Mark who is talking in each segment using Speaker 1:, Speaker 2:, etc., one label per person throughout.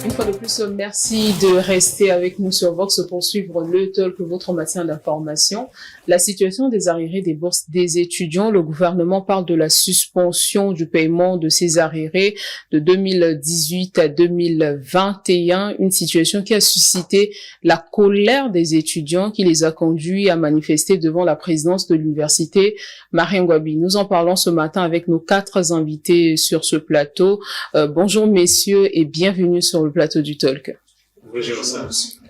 Speaker 1: Une fois de plus, merci de rester avec nous sur Vox pour suivre le talk, votre matin d'information. La situation des arriérés des bourses des étudiants, le gouvernement parle de la suspension du paiement de ces arriérés de 2018 à 2021, une situation qui a suscité la colère des étudiants, qui les a conduits à manifester devant la présidence de l'université Marien Ngouabi. Nous en parlons ce matin avec nos 4 invités sur ce plateau. Bonjour messieurs et bienvenue sur le plateau du talk.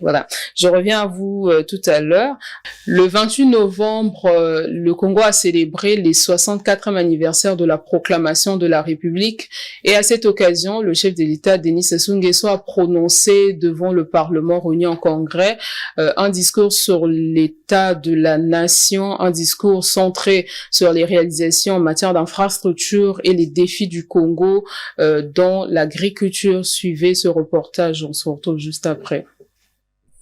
Speaker 1: Voilà, je reviens à vous tout à l'heure. Le 28 novembre, le Congo a célébré les 64e anniversaire de la proclamation de la République et à cette occasion, le chef de l'État, Denis Sassou Nguesso, a prononcé devant le Parlement réuni en congrès un discours sur l'état de la nation, un discours centré sur les réalisations en matière d'infrastructure et les défis du Congo dont l'agriculture. Suivait ce reportage, on se retrouve juste après.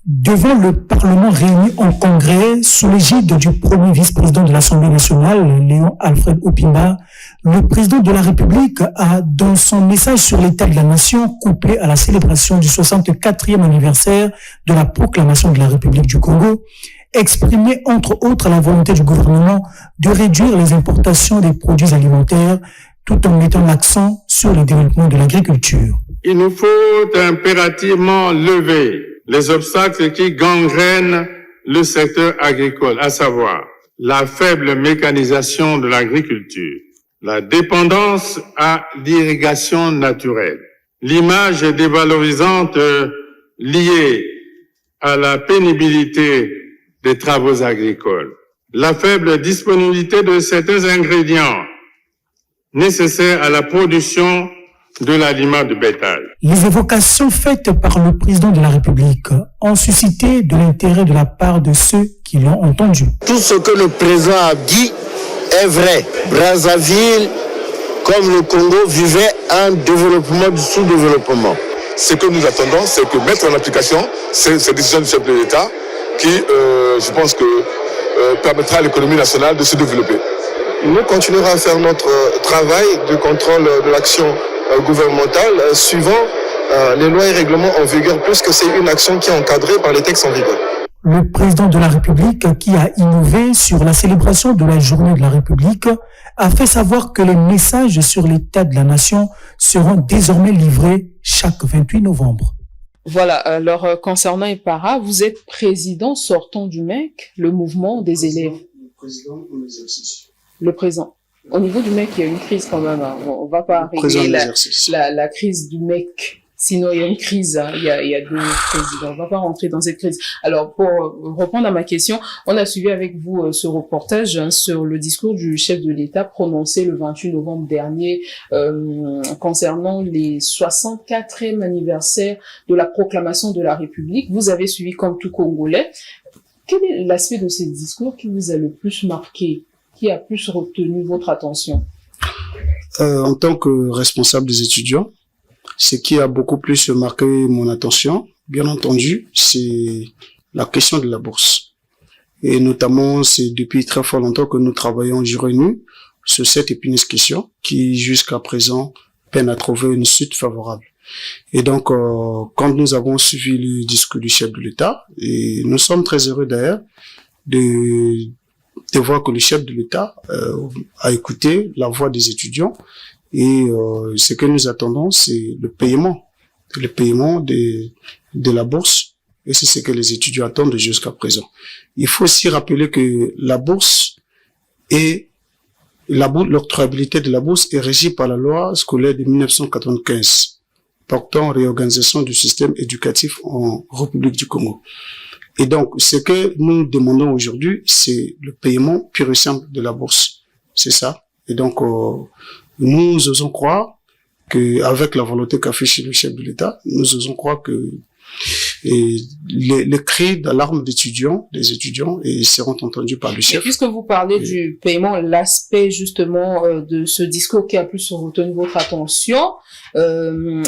Speaker 2: Devant le Parlement réuni en congrès, sous l'égide du premier vice-président de l'Assemblée nationale, Léon Alfred Opimba, le président de la République a, dans son message sur l'état de la nation, couplé à la célébration du 64e anniversaire de la proclamation de la République du Congo, exprimé entre autres la volonté du gouvernement de réduire les importations des produits alimentaires, tout en mettant l'accent sur le développement de l'agriculture.
Speaker 3: Il nous faut impérativement lever les obstacles qui gangrènent le secteur agricole, à savoir la faible mécanisation de l'agriculture, la dépendance à l'irrigation naturelle, l'image dévalorisante liée à la pénibilité des travaux agricoles, la faible disponibilité de certains ingrédients nécessaires à la production de l'aliment de bétail.
Speaker 2: Les évocations faites par le président de la République ont suscité de l'intérêt de la part de ceux qui l'ont entendu.
Speaker 4: Tout ce que le président a dit est vrai. Brazzaville, comme le Congo, vivait un développement du sous-développement.
Speaker 5: Ce que nous attendons, c'est que mettre en application ces décisions du chef de l'État qui, je pense que permettra à l'économie nationale de se développer.
Speaker 6: Nous continuerons à faire notre travail de contrôle de l'action gouvernementale suivant les lois et règlements en vigueur, puisque c'est une action qui est encadrée par les textes en vigueur.
Speaker 2: Le président de la République, qui a innové sur la célébration de la journée de la République, a fait savoir que les messages sur l'état de la nation seront désormais livrés chaque 28 novembre.
Speaker 1: Voilà, alors concernant EPARA, vous êtes président sortant du MEC, le mouvement des élèves.
Speaker 7: Le président en exercice.
Speaker 1: Le président. Au niveau du MEC, il y a une crise quand même. Hein. On va pas régler la crise du MEC. Sinon, il y a une crise. Hein. Il y a 2 présidents. On va pas rentrer dans cette crise. Alors, pour répondre à ma question, on a suivi avec vous ce reportage sur le discours du chef de l'État prononcé le 28 novembre dernier concernant les 64e anniversaire de la proclamation de la République. Vous avez suivi comme tout Congolais. Quel est l'aspect de ce discours qui vous a le plus marqué? Qui a plus retenu votre attention?
Speaker 7: En tant que responsable des étudiants, ce qui a beaucoup plus marqué mon attention, bien entendu, c'est la question de la bourse. Et notamment, c'est depuis très fort longtemps que nous travaillons jour et nuit sur cette épineuse question qui, jusqu'à présent, peine à trouver une suite favorable. Et donc, quand nous avons suivi le discours du chef de l'État, et nous sommes très heureux d'ailleurs de voir que le chef de l'État a écouté la voix des étudiants et ce que nous attendons, c'est le paiement de la bourse et c'est ce que les étudiants attendent jusqu'à présent. Il faut aussi rappeler que la bourse et l'octroyabilité de la bourse est régie par la loi scolaire de 1995 portant réorganisation du système éducatif en République du Congo. Et donc, ce que nous demandons aujourd'hui, c'est le paiement pur et simple de la bourse. C'est ça. Et donc, nous osons croire que, avec la volonté qu'affiche le chef de l'État, nous osons croire que les cris d'alarme des étudiants seront entendus par le chef.
Speaker 1: Et puisque vous parlez du paiement, l'aspect justement de ce discours qui a plus retenu votre attention,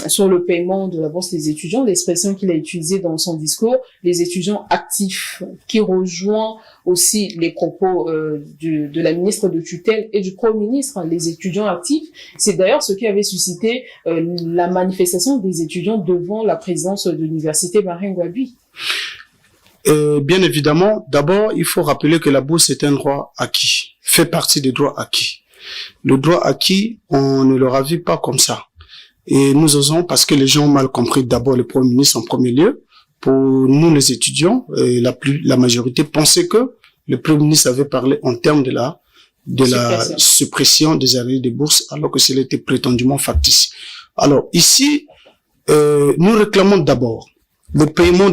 Speaker 1: sur le paiement de la bourse des étudiants, l'expression qu'il a utilisée dans son discours, les étudiants actifs, qui rejoint aussi les propos de la ministre de tutelle et du Premier ministre, les étudiants actifs. C'est d'ailleurs ce qui avait suscité la manifestation des étudiants devant la présidence de l'université Marine-Gwabi.
Speaker 7: Bien évidemment, d'abord, il faut rappeler que la bourse est un droit acquis, fait partie des droits acquis. Le droit acquis, on ne le ravit pas comme ça. Et nous osons, parce que les gens ont mal compris d'abord le Premier ministre en premier lieu, pour nous les étudiants, la majorité pensait que le Premier ministre avait parlé en termes de la suppression des arriérés des bourses, alors que cela était prétendument factice. Alors ici, nous réclamons d'abord le paiement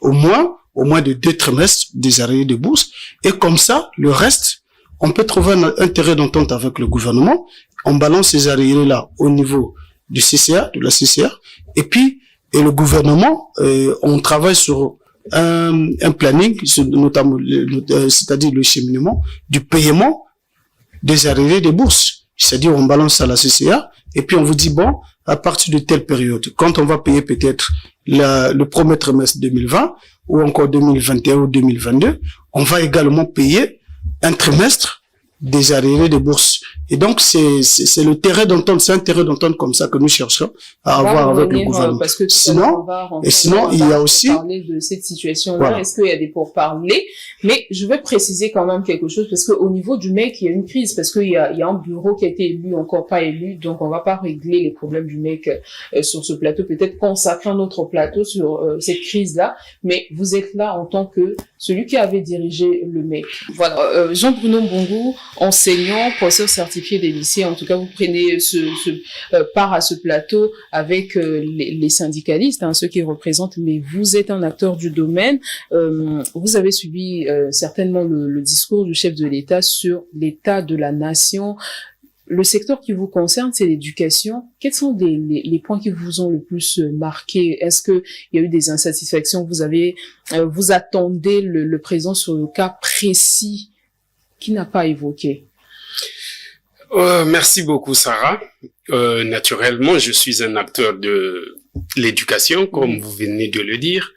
Speaker 7: au moins de 2 trimestres des arriérés de bourse, et comme ça, le reste, on peut trouver un intérêt d'entente avec le gouvernement, on balance ces arriérés-là au niveau du CCA, de la CCA, et le gouvernement, on travaille sur un planning, notamment, c'est-à-dire le cheminement du paiement des arriérés des bourses. C'est-à-dire, on balance à la CCA, et puis on vous dit, bon, à partir de telle période, quand on va payer peut-être le premier trimestre 2020, ou encore 2021 ou 2022, on va également payer un trimestre des arriérés de bourse. Et donc, c'est le terrain d'entente, c'est un terrain d'entente comme ça que nous cherchons à avoir avec le gouvernement.
Speaker 1: Parce que
Speaker 7: sinon, il y a aussi
Speaker 1: parler de cette situation-là.
Speaker 7: Voilà.
Speaker 1: Est-ce qu'il y a des pourparlers? Mais je vais préciser quand même quelque chose parce que au niveau du MEC, il y a une crise parce qu'il y a un bureau qui a été élu, encore pas élu, donc on va pas régler les problèmes du MEC sur ce plateau. Peut-être consacrer un autre plateau sur cette crise-là. Mais vous êtes là en tant que celui qui avait dirigé le MEC. Voilà. Jean-Bruno Mbongo, enseignant, professeur certifié des lycées. En tout cas, vous prenez part à ce plateau avec les syndicalistes, hein, ceux qui représentent, mais vous êtes un acteur du domaine. Vous avez suivi certainement le discours du chef de l'État sur l'état de la nation. Le secteur qui vous concerne, c'est l'éducation. Quels sont les points qui vous ont le plus marqué? Est-ce que il y a eu des insatisfactions? Vous attendez le président sur le cas précis qui n'a pas évoqué?
Speaker 8: Merci beaucoup, Sarah. Naturellement, je suis un acteur de l'éducation, comme vous venez de le dire.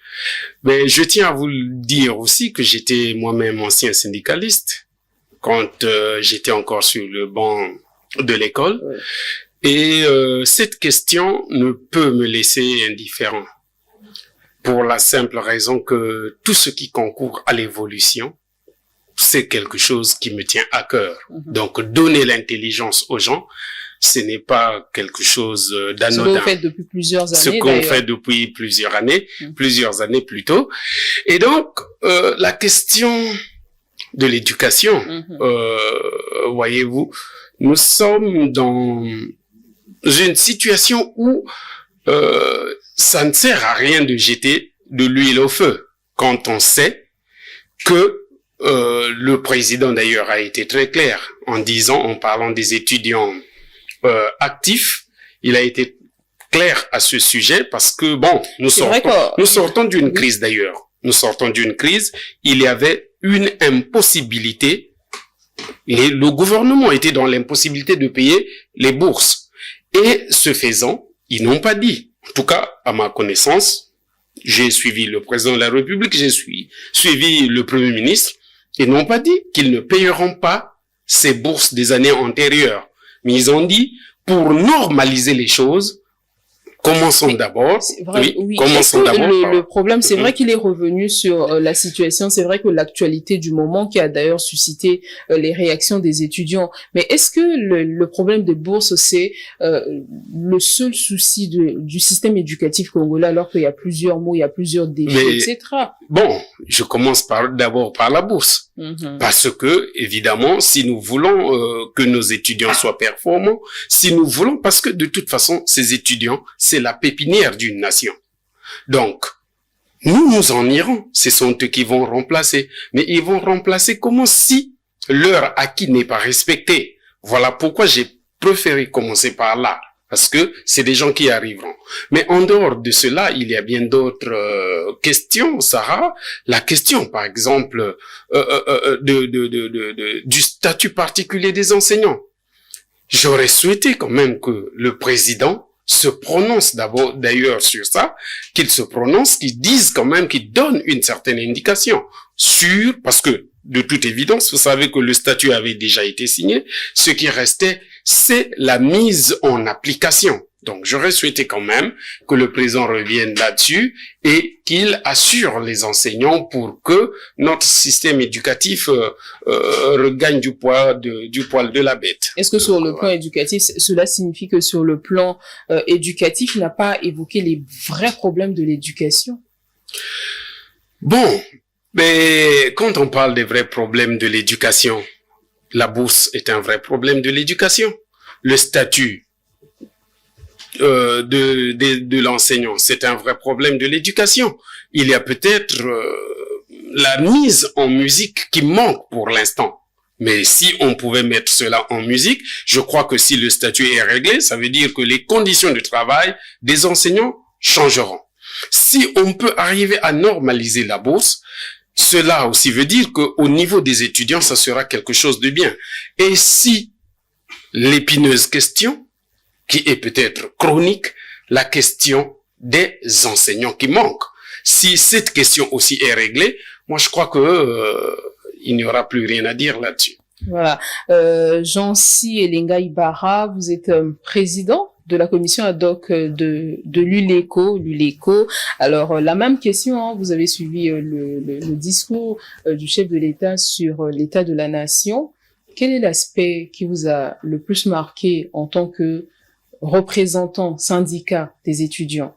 Speaker 8: Mais je tiens à vous dire aussi que j'étais moi-même ancien syndicaliste quand j'étais encore sur le banc de l'école. Ouais. Et cette question ne peut me laisser indifférent pour la simple raison que tout ce qui concourt à l'évolution, c'est quelque chose qui me tient à cœur. Donc, donner l'intelligence aux gens, ce n'est pas quelque chose d'anodin.
Speaker 1: Ce qu'on fait depuis plusieurs années.
Speaker 8: Ce qu'on fait depuis plusieurs années plutôt. Et donc, la question de l'éducation, voyez-vous, nous sommes dans une situation où ça ne sert à rien de jeter de l'huile au feu quand on sait que le président d'ailleurs a été très clair en parlant des étudiants actifs, il a été clair à ce sujet parce que bon, nous sortons d'une crise d'ailleurs. Nous sortons d'une crise, il y avait une impossibilité et le gouvernement était dans l'impossibilité de payer les bourses. Et ce faisant, ils n'ont pas dit, en tout cas à ma connaissance, j'ai suivi le président de la République, j'ai suivi le Premier ministre, ils n'ont pas dit qu'ils ne payeront pas ces bourses des années antérieures. Mais ils ont dit, pour normaliser les choses, commençons d'abord. Commençons d'abord.
Speaker 1: Le problème, c'est vrai qu'il est revenu sur la situation. C'est vrai que l'actualité du moment qui a d'ailleurs suscité les réactions des étudiants. Mais est-ce que le problème des bourses, c'est le seul souci du système éducatif congolais alors qu'il y a plusieurs mots, il y a plusieurs défis, etc.
Speaker 8: Bon, je commence d'abord par la bourse. Parce que, évidemment, si nous voulons que nos étudiants soient performants, parce que de toute façon, ces étudiants, c'est la pépinière d'une nation. Donc, nous en irons. Ce sont eux qui vont remplacer. Mais ils vont remplacer comment si leur acquis n'est pas respecté? Voilà pourquoi j'ai préféré commencer par là. Parce que c'est des gens qui arriveront. Mais en dehors de cela, il y a bien d'autres questions, Sarah. La question, par exemple, du statut particulier des enseignants. J'aurais souhaité quand même que le président se prononce d'ailleurs sur ça, qu'il se prononce, qu'il dise quand même, qu'il donne une certaine indication sûr, parce que de toute évidence, vous savez que le statut avait déjà été signé, ce qui restait, c'est la mise en application. Donc, j'aurais souhaité quand même que le président revienne là-dessus et qu'il assure les enseignants pour que notre système éducatif regagne du poil de la bête.
Speaker 1: Est-ce que sur le plan éducatif, cela signifie que sur le plan éducatif, il n'a pas évoqué les vrais problèmes de l'éducation?
Speaker 8: Bon, mais quand on parle des vrais problèmes de l'éducation, la bourse est un vrai problème de l'éducation. Le statut de l'enseignant, c'est un vrai problème de l'éducation. Il y a peut-être la mise en musique qui manque pour l'instant. Mais si on pouvait mettre cela en musique, je crois que si le statut est réglé, ça veut dire que les conditions de travail des enseignants changeront. Si on peut arriver à normaliser la bourse, cela aussi veut dire qu'au niveau des étudiants, ça sera quelque chose de bien. Et si l'épineuse question, qui est peut-être chronique, la question des enseignants qui manquent. Si cette question aussi est réglée, moi je crois que il n'y aura plus rien à dire là-dessus.
Speaker 1: Voilà. Jean-Si Elenga Ibarra, vous êtes président de la commission ad hoc de l'ULECO. Alors, la même question, hein, vous avez suivi le discours du chef de l'État sur l'état de la nation. Quel est l'aspect qui vous a le plus marqué en tant que représentant syndicat des étudiants?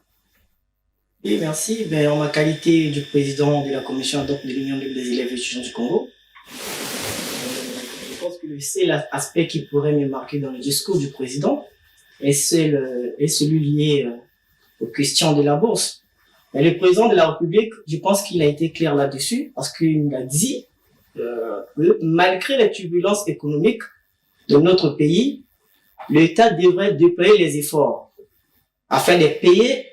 Speaker 9: Oui, merci. En ma qualité du président de la commission ad hoc de l'Union des élèves étudiants du Congo, je pense que le seul aspect qui pourrait me marquer dans le discours du président est celui lié aux questions de la bourse. Mais le président de la République, je pense qu'il a été clair là-dessus, parce qu'il a dit que malgré les turbulences économiques de notre pays, l'État devrait déployer les efforts afin de payer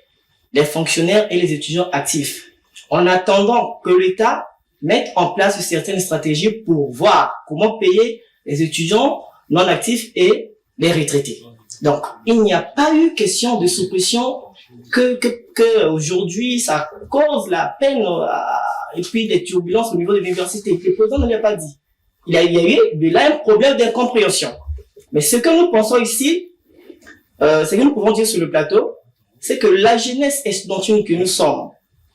Speaker 9: les fonctionnaires et les étudiants actifs, en attendant que l'État mette en place certaines stratégies pour voir comment payer les étudiants non actifs et les retraités. Donc, il n'y a pas eu question de suppression que aujourd'hui ça cause la peine et puis des turbulences au niveau de l'université. Le président ne l'a pas dit. Il y a eu de là un problème d'incompréhension. Mais ce que nous pensons ici, ce que nous pouvons dire sur le plateau, c'est que la jeunesse estudiantine que nous sommes,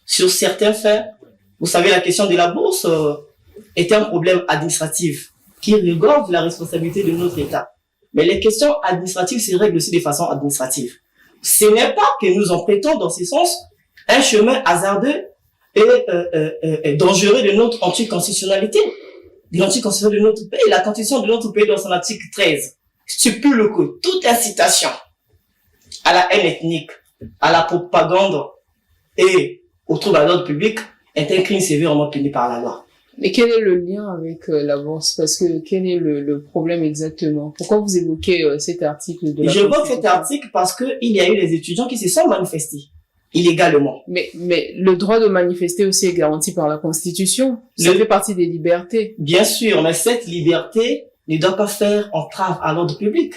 Speaker 9: sur certains faits, vous savez, la question de la bourse est un problème administratif qui regorge la responsabilité de notre État. Mais les questions administratives se règlent aussi de façon administrative. Ce n'est pas que nous en prêtons dans ce sens un chemin hasardeux et dangereux de notre anticonstitutionnalité, de l'anticonstitutionnalité de notre pays. La constitution de notre pays, dans son article 13, stipule que toute incitation à la haine ethnique, à la propagande et au trouble à l'ordre public est un crime sévèrement puni par la loi.
Speaker 1: Mais quel est le lien avec la bourse? Parce que quel est le problème exactement? Pourquoi vous évoquez cet article de la
Speaker 9: J'évoque cet article parce que il y a eu des étudiants qui se sont manifestés illégalement.
Speaker 1: Mais le droit de manifester aussi est garanti par la Constitution. Ça fait partie des libertés.
Speaker 9: Bien sûr, mais cette liberté ne doit pas faire entrave à l'ordre public.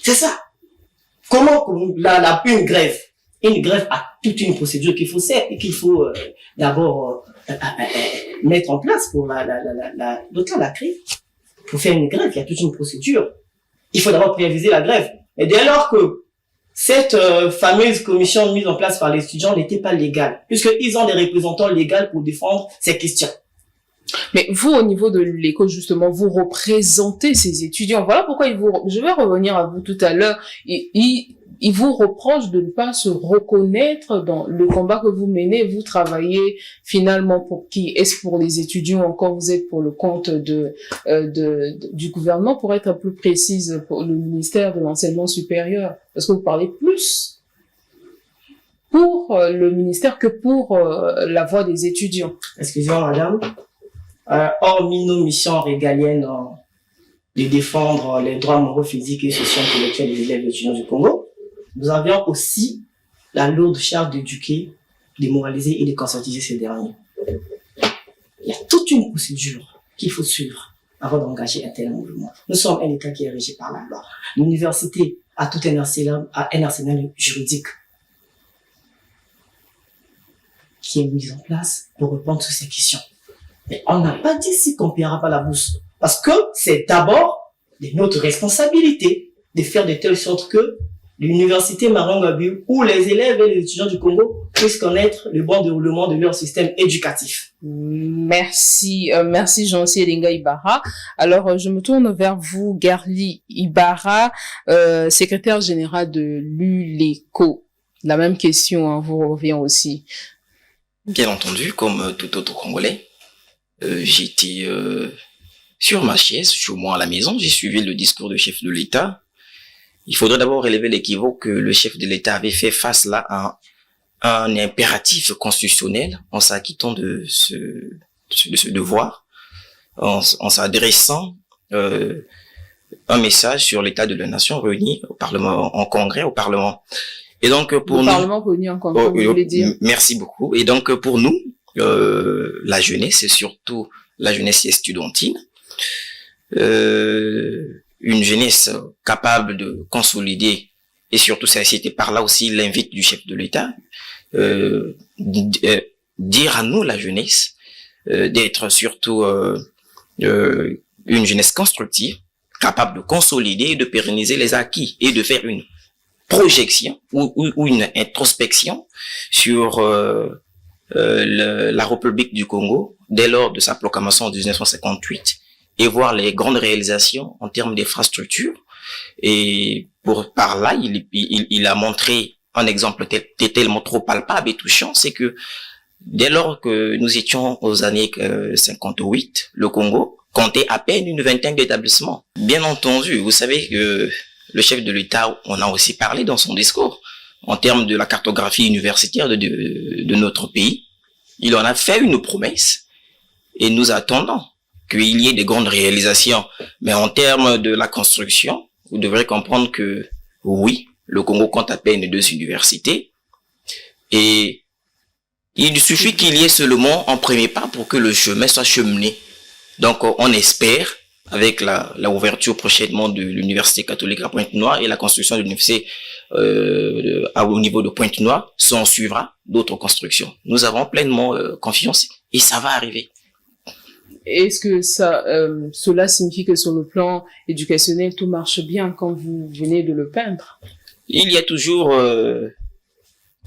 Speaker 9: C'est ça. Comment une grève a toute une procédure qu'il faut d'abord mettre en place pour l'autre l'a créé. Pour faire une grève, il y a toute une procédure. Il faut d'abord préaviser la grève. Et dès lors que cette fameuse commission mise en place par les étudiants n'était pas légale, puisqu'ils ont des représentants légaux pour défendre ces questions.
Speaker 1: Mais vous, au niveau de l'ULECO, justement, vous représentez ces étudiants. Voilà pourquoi je vais revenir à vous tout à l'heure. Il vous reproche de ne pas se reconnaître dans le combat que vous menez. Vous travaillez finalement pour qui? Est-ce pour les étudiants encore? Vous êtes pour le compte du gouvernement, pour être plus précise, pour le ministère de l'enseignement supérieur? Parce que vous parlez plus pour le ministère que pour la voix des étudiants.
Speaker 9: Excusez-moi, madame. Hormis nos missions régaliennes de défendre les droits moraux, physiques et sociaux intellectuels des élèves étudiants du Congo, nous avions aussi la lourde charge d'éduquer, de moraliser et de conscientiser ces derniers. Il y a toute une procédure qu'il faut suivre avant d'engager un tel mouvement. Nous sommes un État qui est régi par la loi. L'université a tout un arsenal juridique qui est mis en place pour répondre à ces questions. Mais on n'a pas dit si qu'on ne paiera pas la bourse. Parce que c'est d'abord de notre responsabilité de faire de telle sorte que l'université Marangabu ou les élèves et les étudiants du Congo puissent connaître le bon déroulement de leur système éducatif.
Speaker 1: Merci, merci Jean-C. Elenga Ibarra. Alors, je me tourne vers vous, Garli Ibarra, secrétaire général de l'ULECO. La même question hein, vous revient aussi.
Speaker 10: Bien entendu, comme tout autre Congolais, j'étais sur ma chaise, chez moi à la maison, j'ai suivi le discours du chef de l'État. Il faudrait d'abord relever l'équivoque que le chef de l'État avait fait face là à un impératif constitutionnel en s'acquittant de ce devoir, en s'adressant un message sur l'état de la nation réuni au Parlement, en congrès au Parlement. Et donc pour nous,
Speaker 1: Parlement réuni en congrès, vous voulez dire.
Speaker 10: Merci beaucoup. Et donc pour nous, la jeunesse et surtout la jeunesse estudiantine, une jeunesse capable de consolider, et surtout c'était par là aussi l'invite du chef de l'État, dire à nous la jeunesse d'être surtout une jeunesse constructive, capable de consolider et de pérenniser les acquis et de faire une projection ou une introspection sur la République du Congo dès lors de sa proclamation en 1958 et voir les grandes réalisations en termes d'infrastructures. Et par là, il a montré un exemple tellement trop palpable et touchant, c'est que dès lors que nous étions aux années 58, le Congo comptait à peine une vingtaine d'établissements. Bien entendu, vous savez que le chef de l'État en a aussi parlé dans son discours en termes de la cartographie universitaire de notre pays. Il en a fait une promesse et nous attendons qu'il y ait des grandes réalisations. Mais en termes de la construction, vous devrez comprendre que oui, le Congo compte à peine 2 universités et il suffit qu'il y ait seulement un premier pas pour que le chemin soit cheminé. Donc on espère, avec la ouverture prochainement de l'université catholique à Pointe-Noire et la construction de l'université au niveau de Pointe-Noire, s'en suivra d'autres constructions. Nous avons pleinement confiance et ça va arriver.
Speaker 1: Est-ce que cela signifie que sur le plan éducationnel, tout marche bien quand vous venez de le peindre?
Speaker 10: Il y a toujours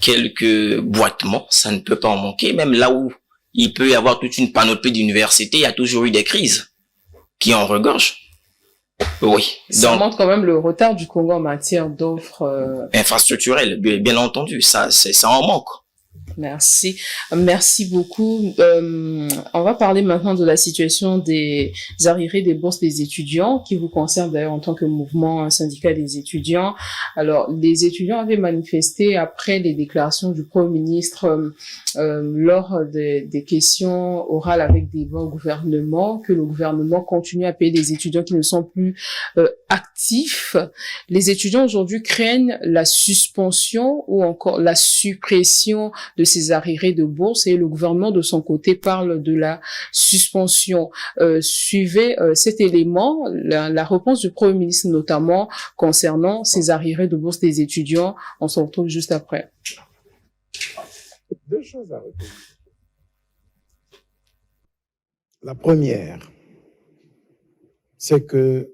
Speaker 10: quelques boitements, ça ne peut pas en manquer. Même là où il peut y avoir toute une panoplie d'universités, il y a toujours eu des crises qui en regorgent. Oui.
Speaker 1: Ça montre quand même le retard du Congo en matière d'offres
Speaker 10: infrastructurelles, bien entendu. Ça en manque.
Speaker 1: Merci. Merci beaucoup. On va parler maintenant de la situation des arriérés des bourses des étudiants qui vous concerne d'ailleurs en tant que mouvement syndical des étudiants. Alors, les étudiants avaient manifesté après les déclarations du Premier ministre lors des questions orales avec des voix au gouvernement, que le gouvernement continue à payer les étudiants qui ne sont plus actifs. Les étudiants aujourd'hui craignent la suspension ou encore la suppression de ces arriérés de bourse et le gouvernement de son côté parle de la suspension. Suivez cet élément, la réponse du Premier ministre notamment concernant ces arriérés de bourse des étudiants. On se retrouve juste après.
Speaker 11: 2 choses à retenir. La première, c'est que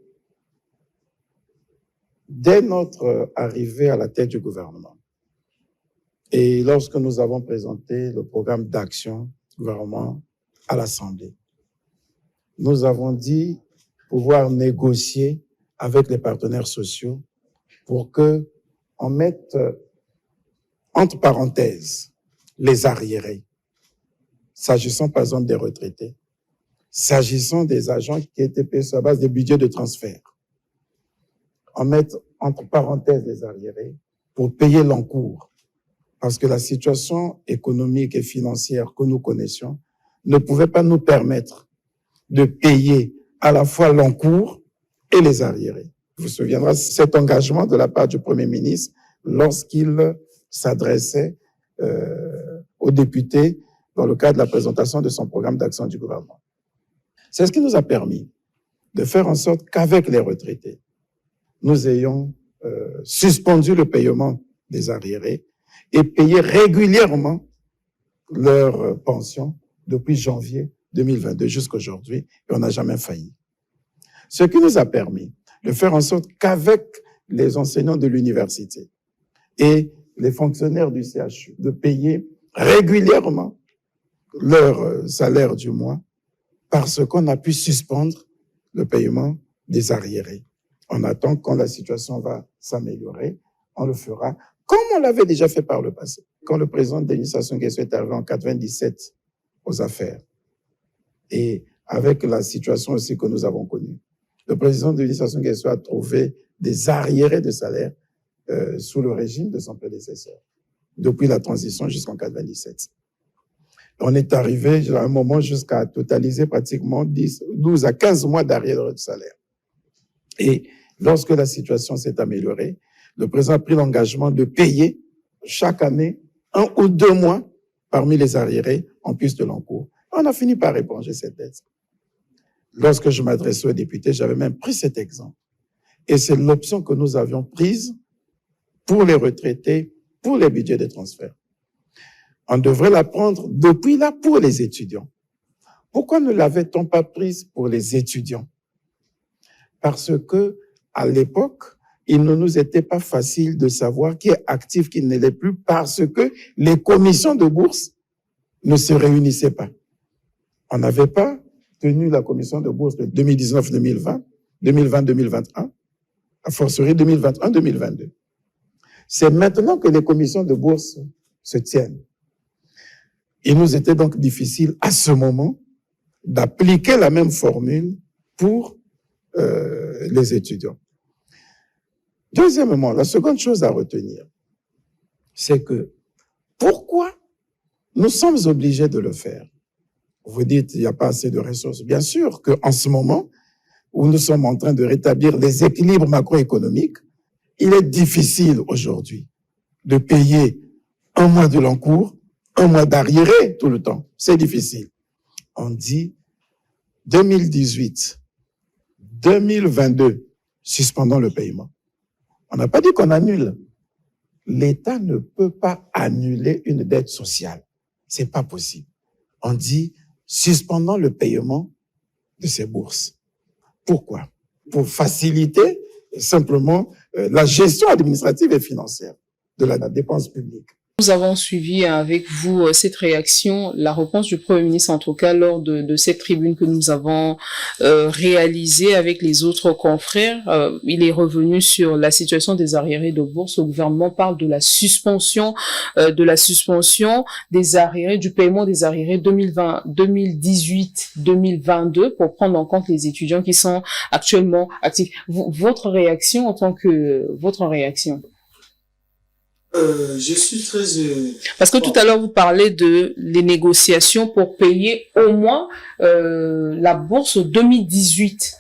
Speaker 11: dès notre arrivée à la tête du gouvernement, et lorsque nous avons présenté le programme d'action gouvernement à l'Assemblée, nous avons dit pouvoir négocier avec les partenaires sociaux pour que on mette entre parenthèses les arriérés, s'agissant par exemple des retraités, s'agissant des agents qui étaient payés sur la base des budgets de transfert. On met entre parenthèses les arriérés pour payer l'encours. Parce que la situation économique et financière que nous connaissions ne pouvait pas nous permettre de payer à la fois l'encours et les arriérés. Vous vous souviendrez cet engagement de la part du Premier ministre lorsqu'il s'adressait aux députés dans le cadre de la présentation de son programme d'action du gouvernement. C'est ce qui nous a permis de faire en sorte qu'avec les retraités, nous ayons suspendu le paiement des arriérés et payer régulièrement leurs pensions depuis janvier 2022 jusqu'à aujourd'hui, et on n'a jamais failli. Ce qui nous a permis de faire en sorte qu'avec les enseignants de l'université et les fonctionnaires du CHU, de payer régulièrement leur salaire du mois, parce qu'on a pu suspendre le paiement des arriérés. On attend quand la situation va s'améliorer, on le fera, comme on l'avait déjà fait par le passé. Quand le président de l'administration Nguesso est arrivé en 97 aux affaires, et avec la situation aussi que nous avons connue, le président de l'administration Nguesso a trouvé des arriérés de salaire sous le régime de son prédécesseur, depuis la transition jusqu'en 97. On est arrivé à un moment jusqu'à totaliser pratiquement 12 à 15 mois d'arriérés de salaire. Et lorsque la situation s'est améliorée, le président a pris l'engagement de payer chaque année 1 ou 2 mois parmi les arriérés en plus de l'encours. On a fini par éponger cette dette. Lorsque je m'adressais aux députés, j'avais même pris cet exemple. Et c'est l'option que nous avions prise pour les retraités, pour les budgets de transfert. On devrait la prendre depuis là pour les étudiants. Pourquoi ne l'avait-on pas prise pour les étudiants? Parce que, à l'époque, il ne nous était pas facile de savoir qui est actif, qui ne l'est plus, parce que les commissions de bourse ne se réunissaient pas. On n'avait pas tenu la commission de bourse de 2019-2020, 2020-2021, a fortiori 2021-2022. C'est maintenant que les commissions de bourse se tiennent. Il nous était donc difficile à ce moment d'appliquer la même formule pour les étudiants. Deuxièmement, la seconde chose à retenir, c'est que pourquoi nous sommes obligés de le faire? Vous dites, il n'y a pas assez de ressources. Bien sûr qu'en ce moment, où nous sommes en train de rétablir les équilibres macroéconomiques, il est difficile aujourd'hui de payer 1 mois de l'encours, 1 mois d'arriéré tout le temps. C'est difficile. On dit 2018, 2022, suspendons le paiement. On n'a pas dit qu'on annule. L'État ne peut pas annuler une dette sociale. C'est pas possible. On dit suspendons le paiement de ces bourses. Pourquoi? Pour faciliter simplement la gestion administrative et financière de la dépense publique.
Speaker 1: Nous avons suivi avec vous cette réaction, la réponse du Premier ministre en tout cas lors de cette tribune que nous avons réalisée avec les autres confrères. Il est revenu sur la situation des arriérés de bourse. Le gouvernement parle de la suspension des arriérés, du paiement des arriérés 2018-2022 pour prendre en compte les étudiants qui sont actuellement actifs. Votre réaction en tant que
Speaker 7: Je suis très...
Speaker 1: Parce que tout à l'heure, vous parlez de les négociations pour payer au moins la bourse 2018.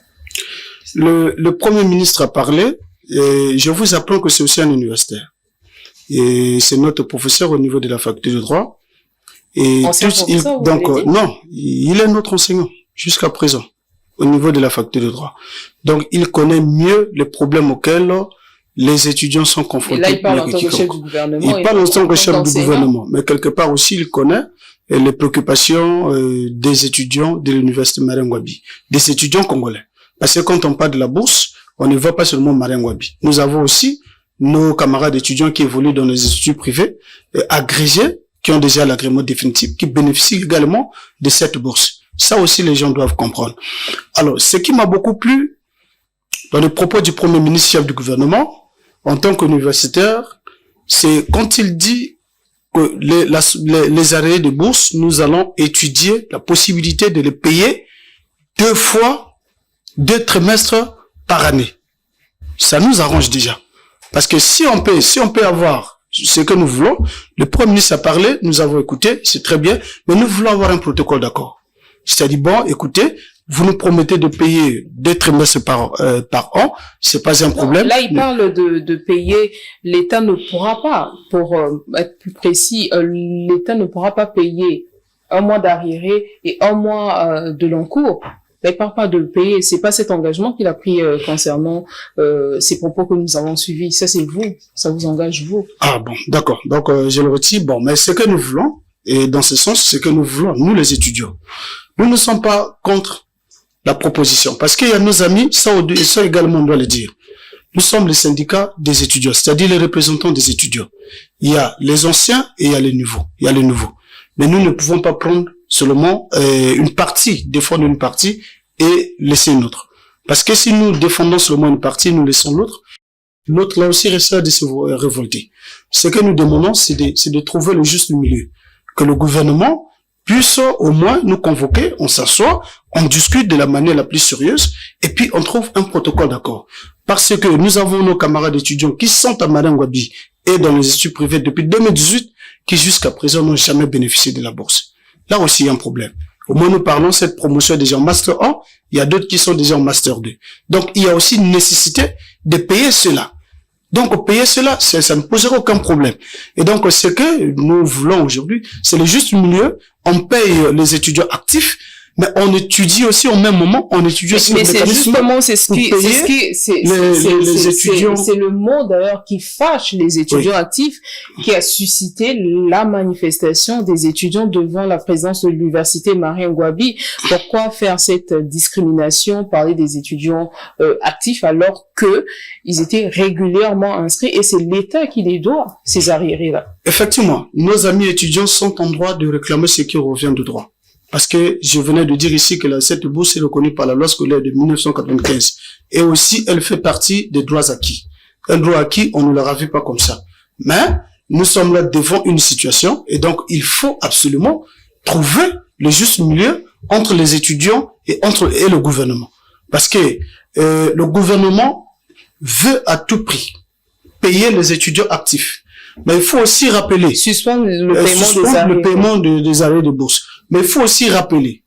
Speaker 7: Le Premier ministre a parlé, et je vous apprends que c'est aussi un universitaire. Et c'est notre professeur au niveau de la faculté de droit. Et non, il est notre enseignant jusqu'à présent au niveau de la faculté de droit. Donc, il connaît mieux les problèmes auxquels les étudiants sont confrontés.
Speaker 1: Et là, il parle en tant que chef du gouvernement.
Speaker 7: Il parle en tant que chef du gouvernement. Mais quelque part aussi, il connaît les préoccupations des étudiants de l'université Marien Ngouabi, des étudiants congolais. Parce que quand on parle de la bourse, on ne voit pas seulement Marien Ngouabi. Nous avons aussi nos camarades étudiants qui évoluent dans les instituts privés, agrégés, qui ont déjà l'agrément définitif, qui bénéficient également de cette bourse. Ça aussi, les gens doivent comprendre. Alors, ce qui m'a beaucoup plu dans les propos du Premier ministre chef du gouvernement, en tant qu'universitaire, c'est quand il dit que les arriérés de bourse, nous allons étudier la possibilité de les payer 2 fois 2 trimestres par année. Ça nous arrange déjà. Parce que si on peut avoir ce que nous voulons, le Premier ministre a parlé, nous avons écouté, c'est très bien, mais nous voulons avoir un protocole d'accord. C'est-à-dire, bon, écoutez, vous nous promettez de payer 2 trimestres par an, c'est pas un problème.
Speaker 1: Là, il parle de payer, l'État ne pourra pas, pour être plus précis, l'État ne pourra pas payer 1 mois d'arriéré et 1 mois de l'encours. Là, il parle pas de le payer, c'est pas cet engagement qu'il a pris concernant ces propos que nous avons suivis. Ça, c'est vous, ça vous engage vous.
Speaker 7: Ah bon, d'accord. Donc, je le retire. Bon, mais ce que nous voulons, Et dans ce sens, c'est que nous voulons, nous les étudiants. Nous ne sommes pas contre la proposition. Parce qu'il y a nos amis, ça également on doit le dire. Nous sommes les syndicats des étudiants, c'est-à-dire les représentants des étudiants. Il y a les anciens et il y a les nouveaux. Mais nous ne pouvons pas prendre seulement une partie, défendre une partie et laisser une autre. Parce que si nous défendons seulement une partie, nous laissons l'autre, l'autre là aussi restera de se révolter. Ce que nous demandons, c'est de trouver le juste milieu. Que le gouvernement puisse au moins nous convoquer, on s'assoit, on discute de la manière la plus sérieuse, et puis on trouve un protocole d'accord. Parce que nous avons nos camarades étudiants qui sont à Marien Ngouabi et dans les instituts privés depuis 2018, qui jusqu'à présent n'ont jamais bénéficié de la bourse. Là aussi, il y a un problème. Au moins, nous parlons, cette promotion est déjà en Master 1, il y a d'autres qui sont déjà en Master 2. Donc, il y a aussi une nécessité de payer cela. Donc, payer cela, ça ne posera aucun problème. Et donc, ce que nous voulons aujourd'hui, c'est le juste milieu. On paye les étudiants actifs, mais on étudie aussi au même moment, on étudie aussi
Speaker 1: le mécanisme. Mais c'est le mot d'ailleurs qui fâche les étudiants actifs, qui a suscité la manifestation des étudiants devant la présidence de l'université Marien Ngouabi. Pourquoi faire cette discrimination, parler des étudiants actifs alors que ils étaient régulièrement inscrits et c'est l'État qui les doit, ces arriérés-là?
Speaker 7: Effectivement, nos amis étudiants sont en droit de réclamer ce qui revient de droit. Parce que je venais de dire ici que cette bourse est reconnue par la loi scolaire de 1995. Et aussi, elle fait partie des droits acquis. Un droit acquis, on ne le ravit pas comme ça. Mais nous sommes là devant une situation et donc il faut absolument trouver le juste milieu entre les étudiants et le gouvernement. Parce que le gouvernement veut à tout prix payer les étudiants actifs. Mais il faut aussi rappeler
Speaker 1: suspendre le
Speaker 7: paiement des arrêts de bourse. Mais il faut aussi rappeler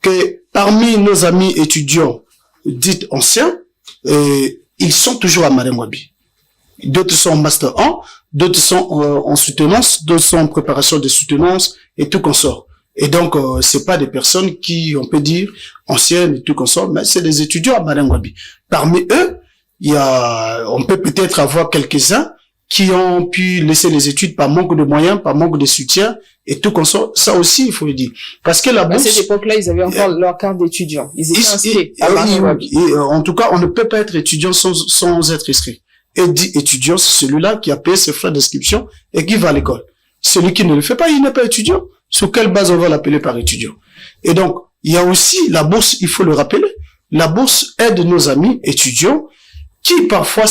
Speaker 7: que parmi nos amis étudiants dits anciens, ils sont toujours à Marien Ngouabi. D'autres sont en Master 1, d'autres sont en soutenance, d'autres sont en préparation de soutenance et tout consort. Et donc, c'est pas des personnes qui, on peut dire, anciennes et tout consort, mais c'est des étudiants à Marien Ngouabi. Parmi eux, on peut peut-être avoir quelques-uns qui ont pu laisser les études par manque de moyens, par manque de soutien, et tout comme ça aussi, il faut le dire. Parce que la bourse...
Speaker 1: À cette époque-là, ils avaient encore leur carte d'étudiant. Ils étaient inscrits.
Speaker 7: En tout cas, on ne peut pas être étudiant sans être inscrit. Et dit étudiant, c'est celui-là qui a payé ses frais d'inscription et qui va à l'école. Celui qui ne le fait pas, il n'est pas étudiant. Sur quelle base on va l'appeler par étudiant? Et donc, il y a aussi la bourse, il faut le rappeler. La bourse aide nos amis étudiants qui, parfois,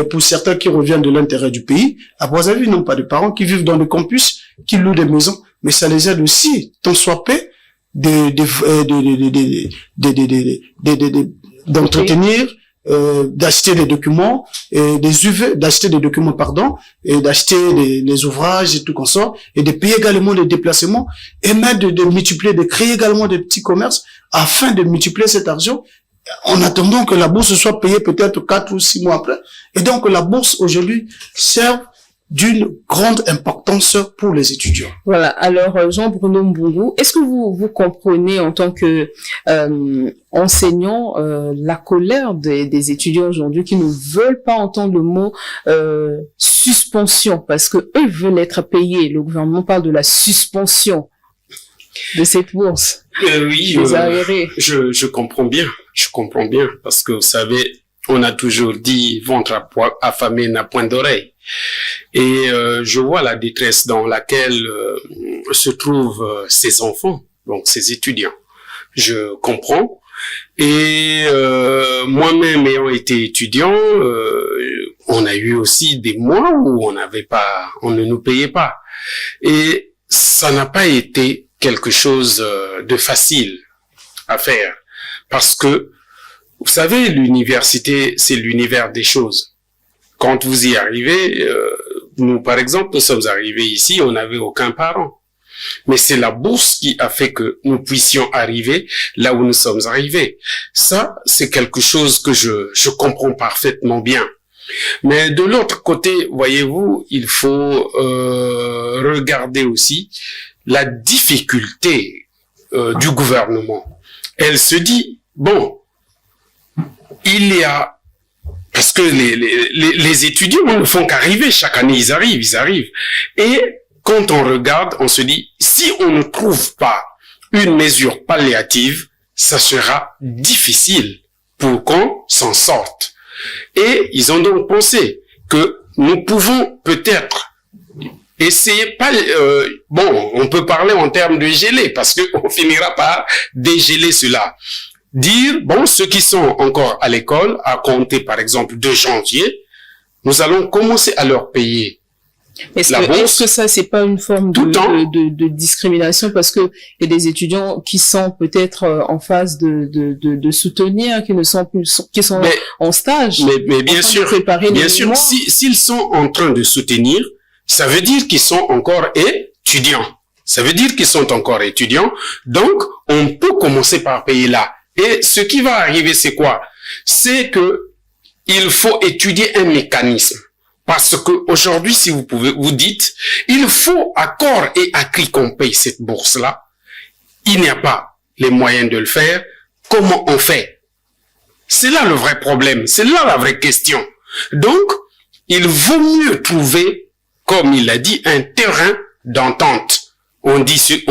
Speaker 7: pour certains qui reviennent de l'intérieur du pays, à Brazzaville, n'ont pas de parents, qui vivent dans le campus, qui louent des maisons, mais ça les aide aussi, tant soit peu, d'entretenir, d'acheter des documents, d'acheter des documents, et d'acheter les ouvrages et tout comme ça, et de payer également les déplacements, et même de multiplier, de créer également des petits commerces, afin de multiplier cet argent, en attendant que la bourse soit payée peut-être 4 ou 6 mois après. Et donc, la bourse, aujourd'hui, sert d'une grande importance pour les étudiants.
Speaker 1: Voilà. Alors, Jean-Bruno Mbungu, est-ce que vous comprenez en tant que enseignant la colère des étudiants aujourd'hui qui ne veulent pas entendre le mot suspension parce que eux veulent être payés. Le gouvernement parle de la suspension de cette bourse.
Speaker 8: Oui, je comprends bien. Je comprends bien parce que vous savez, on a toujours dit ventre affamé n'a point d'oreille. Et je vois la détresse dans laquelle se trouvent ces enfants, donc ces étudiants. Je comprends. Et moi-même ayant été étudiant, on a eu aussi des mois où on ne nous payait pas. Et ça n'a pas été quelque chose de facile à faire. Parce que, vous savez, l'université, c'est l'univers des choses. Quand vous y arrivez, nous, par exemple, nous sommes arrivés ici, on n'avait aucun parent. Mais c'est la bourse qui a fait que nous puissions arriver là où nous sommes arrivés. Ça, c'est quelque chose que je comprends parfaitement bien. Mais de l'autre côté, voyez-vous, il faut regarder aussi la difficulté du gouvernement. Elle se dit, bon, il y a, parce que les étudiants ne font qu'arriver, chaque année ils arrivent, et quand on regarde, on se dit, si on ne trouve pas une mesure palliative, ça sera difficile pour qu'on s'en sorte. Et ils ont donc pensé que nous pouvons peut-être essayer, on peut parler en termes de geler, parce qu'on finira par dégeler cela. Dire, ceux qui sont encore à l'école, à compter par exemple de janvier, nous allons commencer à leur payer.
Speaker 1: Est-ce que ça, c'est pas une forme de discrimination, parce que il y a des étudiants qui sont peut-être en phase de soutenir, qui sont en stage.
Speaker 8: Mais bien sûr, s'ils sont en train de soutenir, ça veut dire qu'ils sont encore étudiants. Ça veut dire qu'ils sont encore étudiants. Donc, on peut commencer par payer là. Et ce qui va arriver, c'est quoi? C'est que il faut étudier un mécanisme. Parce que aujourd'hui, si vous dites, il faut à corps et à cri qu'on paye cette bourse-là. Il n'y a pas les moyens de le faire. Comment on fait? C'est là le vrai problème. C'est là la vraie question. Donc, il vaut mieux trouver, comme il l'a dit, un terrain d'entente. On dit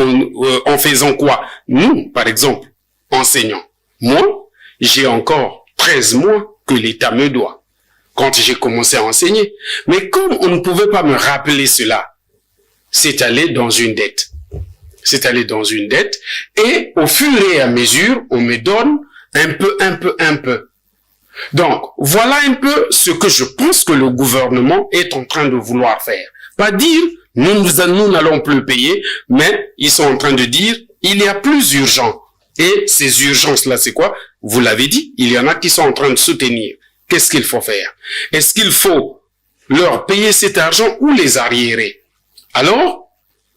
Speaker 8: en faisant quoi? Nous, par exemple, enseignants. Moi, j'ai encore 13 mois que l'État me doit quand j'ai commencé à enseigner. Mais comme on ne pouvait pas me rappeler cela, c'est aller dans une dette. C'est aller dans une dette. Et au fur et à mesure, on me donne un peu. Donc, voilà un peu ce que je pense que le gouvernement est en train de vouloir faire. Pas dire, nous n'allons plus payer, mais ils sont en train de dire, il y a plus urgent. Et ces urgences-là, c'est quoi? Vous l'avez dit, il y en a qui sont en train de soutenir. Qu'est-ce qu'il faut faire? Est-ce qu'il faut leur payer cet argent ou les arriérer? Alors,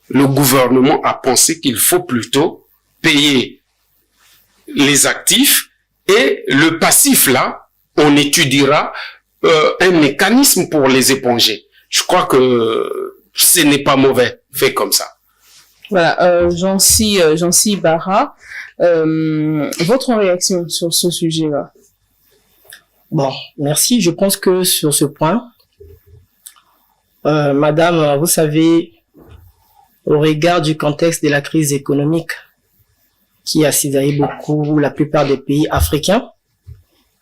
Speaker 8: le gouvernement a pensé qu'il faut plutôt payer les actifs et le passif là, on étudiera un mécanisme pour les éponger. Je crois que ce n'est pas mauvais fait comme ça.
Speaker 1: Voilà, Jancy Barra, votre réaction sur ce sujet-là?
Speaker 9: Bon, merci. Je pense que sur ce point, madame, vous savez, au regard du contexte de la crise économique qui a sidéré beaucoup la plupart des pays africains,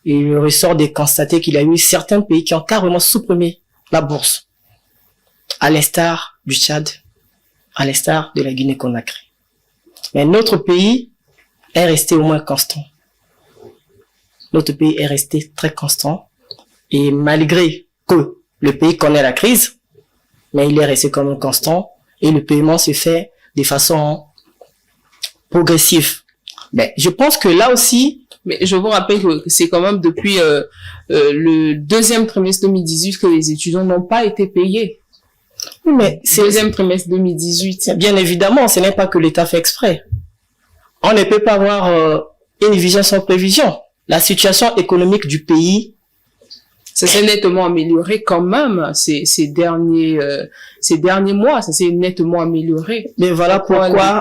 Speaker 9: il ressort de constater qu'il y a eu certains pays qui ont carrément supprimé la bourse, à l'instar du Tchad, à l'instar de la Guinée-Conakry. Mais notre pays est resté au moins constant. Notre pays est resté très constant. Et malgré que le pays connaît la crise, mais il est resté quand même constant. Et le paiement se fait de façon progressive. Mais je pense que là aussi...
Speaker 1: Mais je vous rappelle que c'est quand même depuis le deuxième trimestre 2018 que les étudiants n'ont pas été payés.
Speaker 9: Mais c'est
Speaker 1: deuxième trimestre 2018.
Speaker 9: Bien évidemment, ce n'est pas que l'État fait exprès. On ne peut pas avoir une vision sans prévision. La situation économique du pays,
Speaker 1: ça s'est nettement amélioré quand même ces derniers mois. Ça s'est nettement amélioré.
Speaker 9: Mais voilà pourquoi,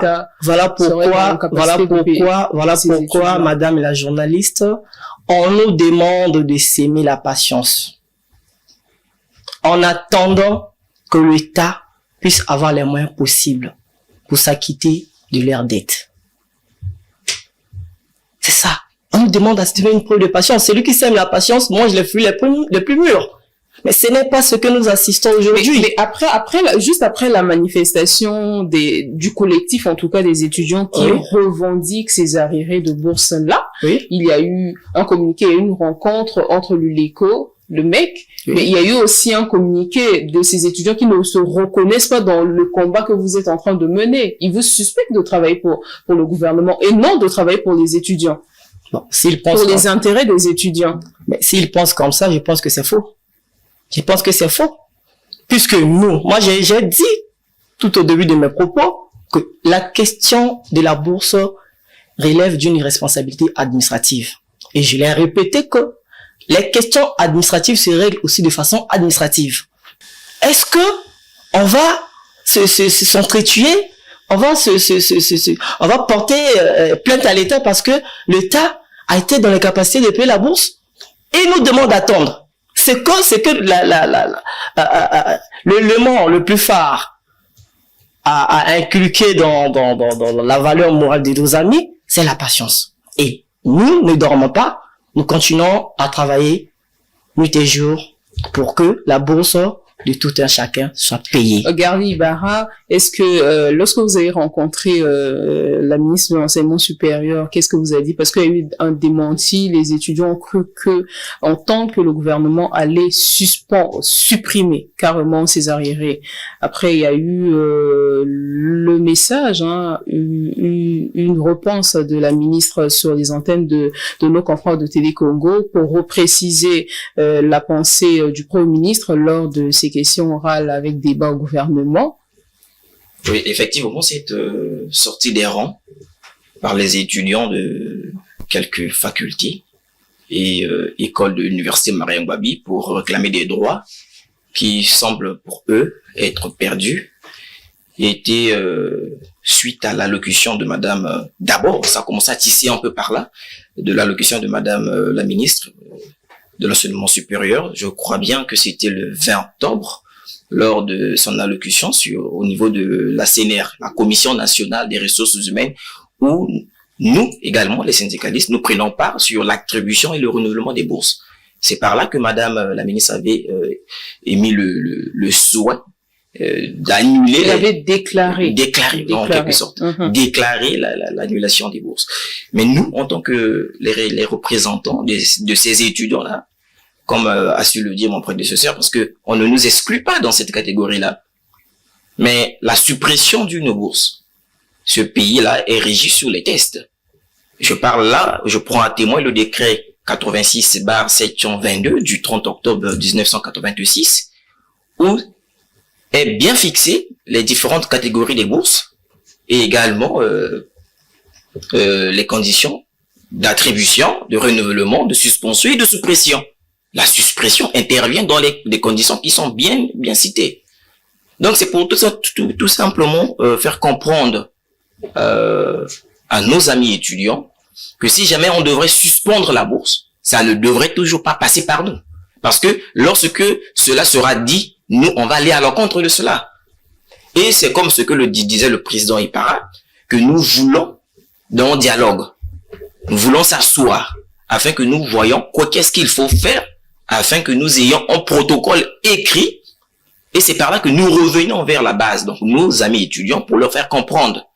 Speaker 9: madame la journaliste, on nous demande de s'aimer la patience. En attendant que l'État puisse avoir les moyens possibles pour s'acquitter de leurs dettes. C'est ça. On nous demande à se donner une preuve de patience. Celui qui sème la patience mange les fruits les plus mûrs. Mais ce n'est pas ce que nous assistons aujourd'hui.
Speaker 1: Mais juste après la manifestation du collectif, en tout cas des étudiants qui revendiquent ces arriérés de bourse-là, il y a eu un communiqué et une rencontre entre l'ULECO, le MEC, mais il y a eu aussi un communiqué de ces étudiants qui ne se reconnaissent pas dans le combat que vous êtes en train de mener. Ils vous suspectent de travailler pour le gouvernement et non de travailler pour les étudiants.
Speaker 9: Bon, s'ils pensent
Speaker 1: pour les intérêts des étudiants.
Speaker 9: Mais s'ils pensent comme ça, je pense que c'est faux. Je pense que c'est faux. Puisque moi j'ai dit tout au début de mes propos que la question de la bourse relève d'une irresponsabilité administrative. Et je l'ai répété que les questions administratives se règlent aussi de façon administrative. Est-ce que on va s'entretuer, on va porter plainte à l'État parce que l'État a été dans les capacités de payer la bourse et nous demande d'attendre. C'est que l'élément le plus phare à inculquer dans la valeur morale de nos amis, c'est la patience. Et nous ne dormons pas, nous continuons à travailler nuit et jour pour que la bourse de tout un chacun soit payée.
Speaker 1: Garvey Ibarra, est-ce que lorsque vous avez rencontré la ministre de l'Enseignement supérieur, qu'est-ce que vous avez dit? Parce qu'il y a eu un démenti, les étudiants ont cru entendre que le gouvernement allait supprimer carrément ces arriérés. Après, il y a eu le message, une réponse de la ministre sur les antennes de nos confrères de Télé Congo pour repréciser la pensée du Premier ministre lors de ces questions orales avec débat au gouvernement.
Speaker 10: Oui, effectivement, cette sortie des rangs par les étudiants de quelques facultés et écoles de l'université Mariam Babi pour réclamer des droits qui semblent pour eux être perdus était suite à l'allocution de madame, d'abord, ça a commencé à tisser un peu par là, de l'allocution de madame la ministre de l'enseignement supérieur. Je crois bien que c'était le 20 octobre, lors de son allocution au niveau de la CNR, la Commission nationale des ressources humaines, où nous, également, les syndicalistes, nous prenons part sur l'attribution et le renouvellement des bourses. C'est par là que madame la ministre avait émis le souhait d'annuler.
Speaker 1: Elle avait déclaré
Speaker 10: en quelque sorte, déclarer l'annulation des bourses. Mais nous, en tant que les représentants de ces étudiants-là, comme a su le dire mon prédécesseur, parce que on ne nous exclut pas dans cette catégorie-là. Mais la suppression d'une bourse, ce pays-là est régi sur les tests. Je parle là, je prends à témoin le décret 86/722 du 30 octobre 1986, où est bien fixé les différentes catégories des bourses et également les conditions d'attribution, de renouvellement, de suspension et de suppression. La suppression intervient dans des conditions qui sont bien citées. Donc c'est pour tout simplement faire comprendre à nos amis étudiants que si jamais on devrait suspendre la bourse, ça ne devrait toujours pas passer par nous. Parce que lorsque cela sera dit, nous, on va aller à l'encontre de cela. Et c'est comme ce que disait le président Ipara, que nous voulons dans un dialogue. Nous voulons s'asseoir afin que nous voyons qu'est-ce qu'il faut faire afin que nous ayons un protocole écrit. Et c'est par là que nous revenons vers la base, donc nos amis étudiants, pour leur faire comprendre.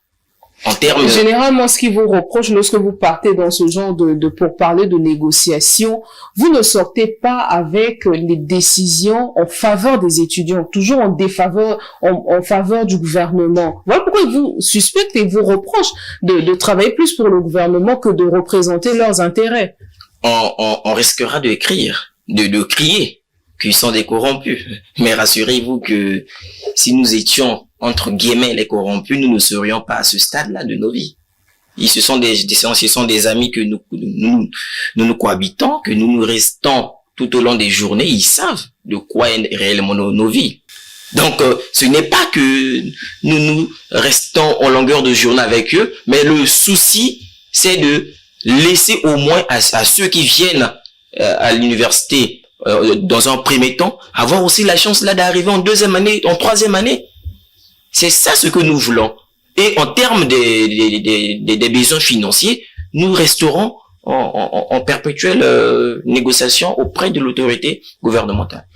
Speaker 10: En termes
Speaker 1: généralement, ce qui vous reproche lorsque vous partez dans ce genre pour parler de négociation, vous ne sortez pas avec les décisions en faveur des étudiants, toujours en défaveur, en faveur du gouvernement. Voilà pourquoi ils vous suspectent et vous reprochent de travailler plus pour le gouvernement que de représenter leurs intérêts.
Speaker 10: On risquera de crier qu'ils sont des corrompus. Mais rassurez-vous que si nous étions entre guillemets les corrompus, nous ne serions pas à ce stade-là de nos vies. Ce sont des amis que nous cohabitons, que nous restons tout au long des journées. Ils savent de quoi est réellement nos vies. Donc, ce n'est pas que nous restons en longueur de journée avec eux, mais le souci, c'est de laisser au moins à ceux qui viennent à l'université dans un premier temps, avoir aussi la chance là d'arriver en deuxième année, en troisième année. C'est ça ce que nous voulons. Et en termes des besoins financiers, nous resterons en perpétuelle négociation auprès de l'autorité gouvernementale.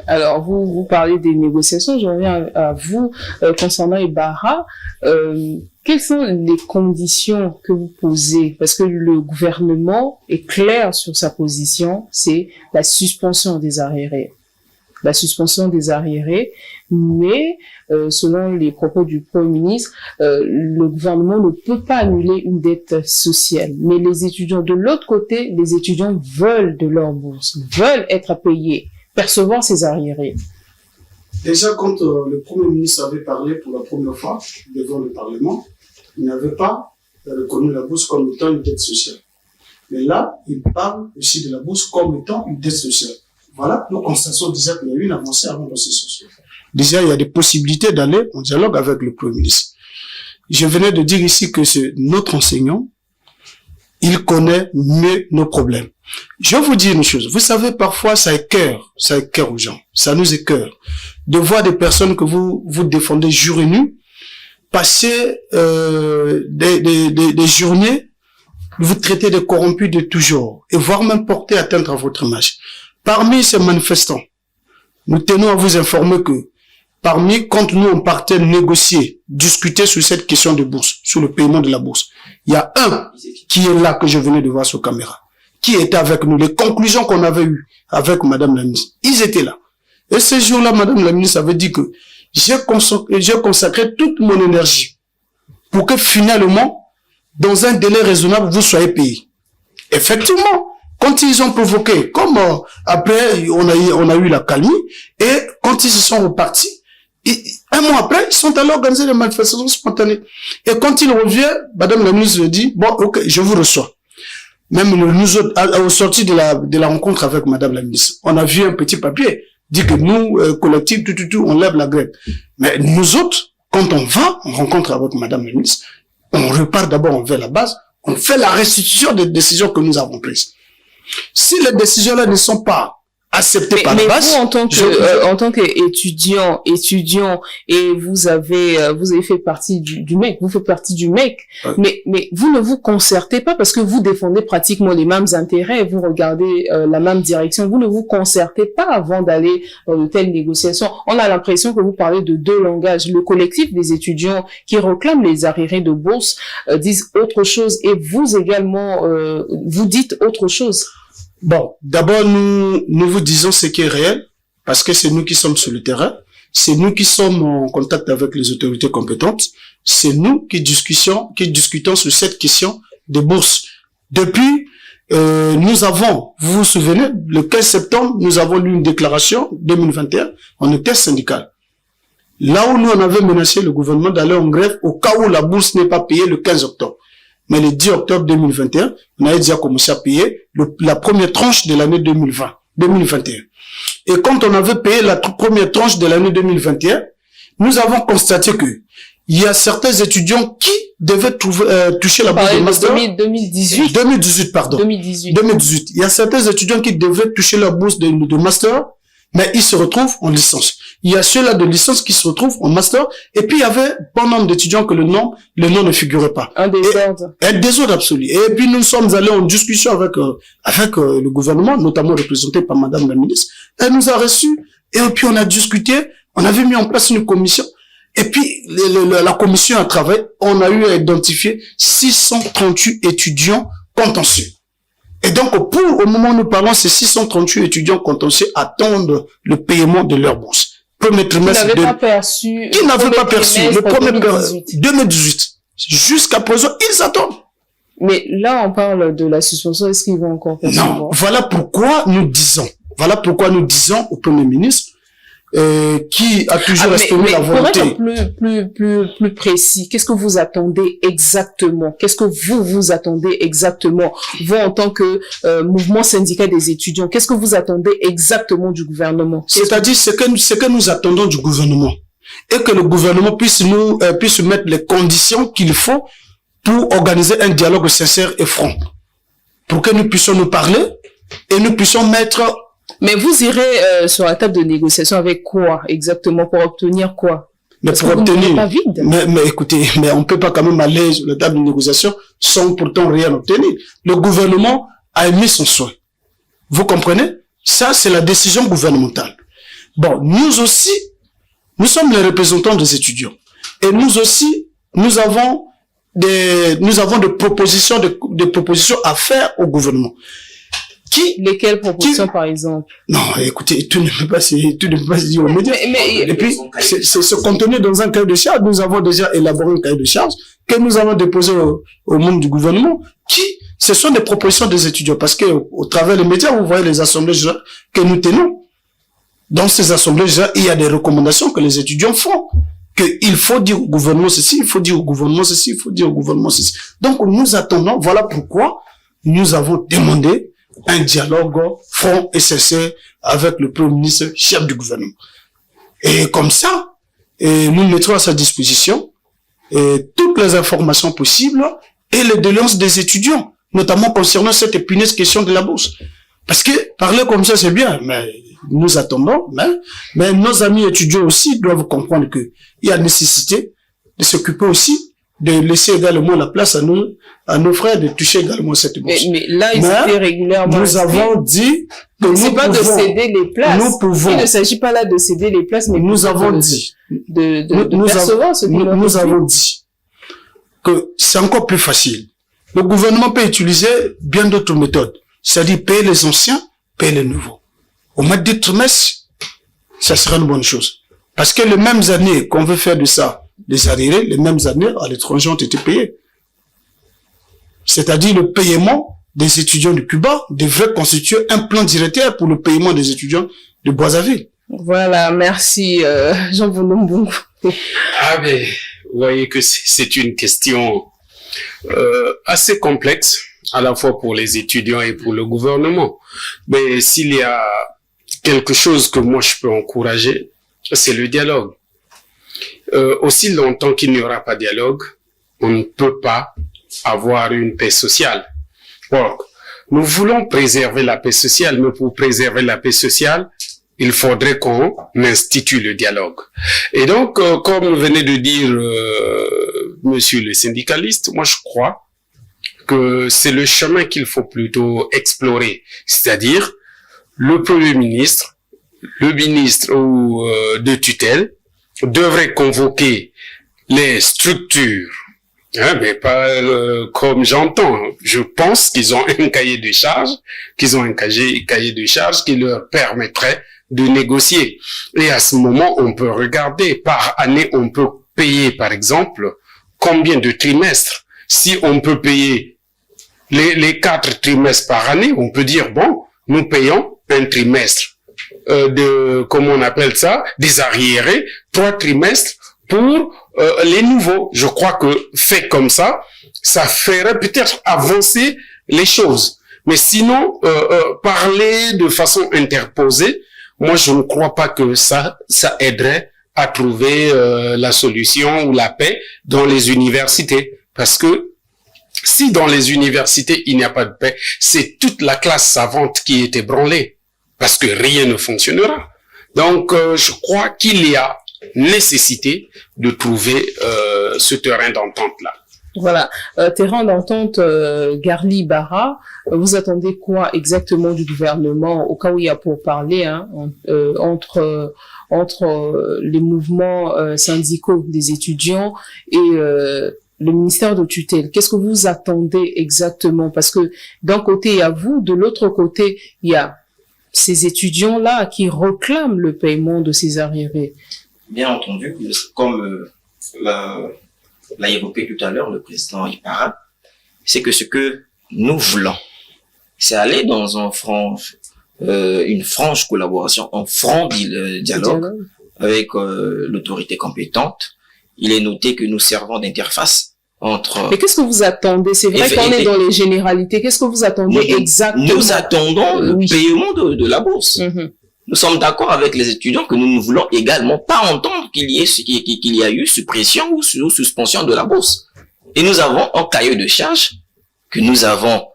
Speaker 1: Alors, vous parlez des négociations, je reviens à vous concernant Ibarra. Quelles sont les conditions que vous posez? Parce que le gouvernement est clair sur sa position, c'est la suspension des arriérés. La suspension des arriérés, mais selon les propos du Premier ministre, le gouvernement ne peut pas annuler une dette sociale. Mais les étudiants, de l'autre côté, les étudiants veulent de leur bourse, veulent être payés, percevoir ces arriérés.
Speaker 7: Déjà, quand le Premier ministre avait parlé pour la première fois devant le Parlement, il n'avait pas reconnu la bourse comme étant une dette sociale. Mais là, il parle aussi de la bourse comme étant une dette sociale. Voilà, nous constatons déjà qu'il y a eu une avancée avant le processus. Déjà, il y a des possibilités d'aller en dialogue avec le Premier ministre. Je venais de dire ici que notre enseignant, il connaît mieux nos problèmes. Je vais vous dire une chose. Vous savez, parfois, ça écœure aux gens. Ça nous écœure de voir des personnes que vous défendez jour et nuit passer des journées, vous traitez de corrompus de toujours, et voire même porter atteinte à votre image. Parmi ces manifestants, nous tenons à vous informer que quand nous on partait négocier, discuter sur cette question de bourse, sur le paiement de la bourse, il y a un qui est là que je venais de voir sur caméra, qui était avec nous, les conclusions qu'on avait eues avec Madame la ministre, ils étaient là. Et ce jour-là, Madame la ministre avait dit que j'ai consacré toute mon énergie pour que finalement, dans un délai raisonnable, vous soyez payés. Effectivement, quand ils ont provoqué, comme après on a eu la calmie, et quand ils se sont repartis, un mois après, ils sont allés organiser des manifestations spontanées. Et quand ils reviennent, Madame la ministre dit, bon, ok, je vous reçois. Même nous autres, au sorti de la rencontre avec Madame la ministre, on a vu un petit papier, dit que nous, collectif, on lève la grève. Mais nous autres, quand on va en rencontre avec Madame la ministre, on repart d'abord vers la base, on fait la restitution des décisions que nous avons prises. Si les décisions-là ne sont pas acceptées par la base,
Speaker 1: vous, en tant qu'étudiant, et vous avez fait partie du MEC, vous faites partie du MEC, ouais. mais vous ne vous concertez pas parce que vous défendez pratiquement les mêmes intérêts, vous regardez la même direction, vous ne vous concertez pas avant d'aller dans de telles négociations. On a l'impression que vous parlez de deux langages. Le collectif des étudiants qui réclament les arriérés de bourse disent autre chose, et vous également, vous dites autre chose.
Speaker 7: Bon, d'abord, nous vous disons ce qui est réel, parce que c'est nous qui sommes sur le terrain, c'est nous qui sommes en contact avec les autorités compétentes, c'est nous qui discutons sur cette question de bourse. Depuis, nous avons, vous vous souvenez, le 15 septembre, nous avons lu une déclaration, 2021, on était syndical. Là où nous, on avait menacé le gouvernement d'aller en grève au cas où la bourse n'est pas payée le 15 octobre. Mais le 10 octobre 2021, on avait déjà commencé à payer la première tranche de l'année 2021. Et quand on avait payé la première tranche de l'année 2021, nous avons constaté que il y a certains étudiants qui devaient toucher la bourse de master.
Speaker 1: 2018.
Speaker 7: 2018. Il y a certains étudiants qui devaient toucher la bourse de master, mais ils se retrouvent en licence. Il y a ceux-là de licence qui se retrouvent en master, et puis il y avait bon nombre d'étudiants que le nom ne figurait pas.
Speaker 1: Un désordre.
Speaker 7: Un désordre absolu. Et puis nous sommes allés en discussion avec le gouvernement, notamment représenté par Madame la ministre. Elle nous a reçus, et puis on a discuté, on avait mis en place une commission, et puis la commission a travaillé, on a eu à identifier 638 étudiants contentieux. Et donc, au moment où nous parlons, ces 638 étudiants contentieux attendent le paiement de leur bourse. Premier trimestre
Speaker 1: qui n'avaient pas perçu
Speaker 7: le premier 2018. Jusqu'à présent, ils attendent.
Speaker 1: Mais là, on parle de la suspension. Est-ce qu'ils vont encore percevoir?
Speaker 7: Non. Voilà pourquoi nous disons au Premier ministre, qui a toujours exprimé la volonté.
Speaker 1: Pour être plus précis, qu'est-ce que vous attendez exactement? Qu'est-ce que vous attendez exactement? Vous, en tant que mouvement syndical des étudiants, qu'est-ce que vous attendez exactement du gouvernement?
Speaker 7: C'est-à-dire ce que nous attendons du gouvernement, et que le gouvernement puisse mettre les conditions qu'il faut pour organiser un dialogue sincère et franc, pour que nous puissions nous parler et nous puissions mettre.
Speaker 1: Mais vous irez sur la table de négociation avec quoi exactement, pour obtenir quoi?
Speaker 7: Mais pour obtenir, pas vide. Mais écoutez, mais on peut pas quand même aller sur la table de négociation sans pourtant rien obtenir. Le gouvernement a émis son souhait. Vous comprenez? Ça, c'est la décision gouvernementale. Bon, nous aussi, nous sommes les représentants des étudiants. Et nous aussi, nous avons des propositions, des propositions à faire au gouvernement.
Speaker 1: Lesquelles propositions, par exemple?
Speaker 7: Non, écoutez, tout ne peut pas se dire aux médias. Et puis, c'est contenu dans un cahier de charge. Nous avons déjà élaboré un cahier de charge que nous avons déposé au monde du gouvernement, ce sont des propositions des étudiants. Parce que, au travers des médias, vous voyez les assemblées générales que nous tenons. Dans ces assemblées générales, il y a des recommandations que les étudiants font. Qu'il faut dire au gouvernement ceci, il faut dire au gouvernement ceci, il faut dire au gouvernement ceci. Donc, nous attendons, voilà pourquoi nous avons demandé un dialogue franc et sincère avec le Premier ministre, chef du gouvernement. Et comme ça, nous mettrons à sa disposition toutes les informations possibles et les doléances des étudiants, notamment concernant cette épineuse question de la bourse. Parce que parler comme ça, c'est bien, mais nous attendons, mais nos amis étudiants aussi doivent comprendre qu'il y a nécessité de s'occuper aussi, de laisser également la place à nos frères de toucher également cette bourse.
Speaker 1: Mais là, ils étaient régulièrement.
Speaker 7: Nous avons dit que
Speaker 1: c'est pas de céder les places.
Speaker 7: Nous pouvons.
Speaker 1: Il ne s'agit pas là de céder les places, mais
Speaker 7: nous avons dit
Speaker 1: de percevoir ce qu'ils
Speaker 7: nous avons dit que c'est encore plus facile. Le gouvernement peut utiliser bien d'autres méthodes. C'est-à-dire payer les anciens, payer les nouveaux. Au mois de trimestre, ça sera une bonne chose. Parce que les mêmes années qu'on veut faire de ça, les arriérés, les mêmes années à l'étranger ont été payés. C'est-à-dire le paiement des étudiants de Cuba devrait constituer un plan directeur pour le paiement des étudiants de Brazzaville.
Speaker 1: Voilà, merci Jean Bonombongo.
Speaker 8: Ah ben, vous voyez que c'est une question assez complexe, à la fois pour les étudiants et pour le gouvernement. Mais s'il y a quelque chose que moi je peux encourager, c'est le dialogue. Aussi longtemps qu'il n'y aura pas de dialogue, on ne peut pas avoir une paix sociale. Or, nous voulons préserver la paix sociale, mais pour préserver la paix sociale, il faudrait qu'on institue le dialogue. Et donc, comme venait de dire monsieur le syndicaliste, moi je crois que c'est le chemin qu'il faut plutôt explorer. C'est-à-dire, le Premier ministre, le ministre de tutelle, devrait convoquer les structures, mais pas comme j'entends. Je pense qu'ils ont un cahier de charges, qui leur permettrait de négocier. Et à ce moment, on peut regarder, par année, on peut payer, par exemple, combien de trimestres. Si on peut payer les 4 trimestres par année, on peut dire, bon, nous payons un trimestre comment on appelle ça, des arriérés, 3 trimestres pour les nouveaux. Je crois que fait comme ça, ça ferait peut-être avancer les choses. Mais sinon, parler de façon interposée, moi je ne crois pas que ça aiderait à trouver la solution ou la paix dans les universités. Parce que si dans les universités il n'y a pas de paix, c'est toute la classe savante qui est ébranlée. Parce que rien ne fonctionnera. Donc, je crois qu'il y a nécessité de trouver ce terrain d'entente-là.
Speaker 1: Voilà. Terrain d'entente, Garli Barra, vous attendez quoi exactement du gouvernement au cas où il y a pour parler entre les mouvements syndicaux des étudiants et le ministère de tutelle? Qu'est-ce que vous attendez exactement? Parce que d'un côté, il y a vous, de l'autre côté, il y a ces étudiants-là qui réclament le paiement de ces arriérés.
Speaker 10: Bien entendu, comme l'a évoqué tout à l'heure le président Ipara, c'est que ce que nous voulons, c'est aller dans une franche collaboration, un franc dialogue avec l'autorité compétente. Il est noté que nous servons d'interface entre...
Speaker 1: Mais qu'est-ce que vous attendez? C'est vrai qu'on est dans les généralités. Qu'est-ce que vous attendez exactement?
Speaker 10: Nous attendons le paiement de la bourse. Nous sommes d'accord avec les étudiants que nous ne voulons également pas entendre qu'il y a eu suppression ou suspension de la bourse. Et nous avons un cahier de charges que nous avons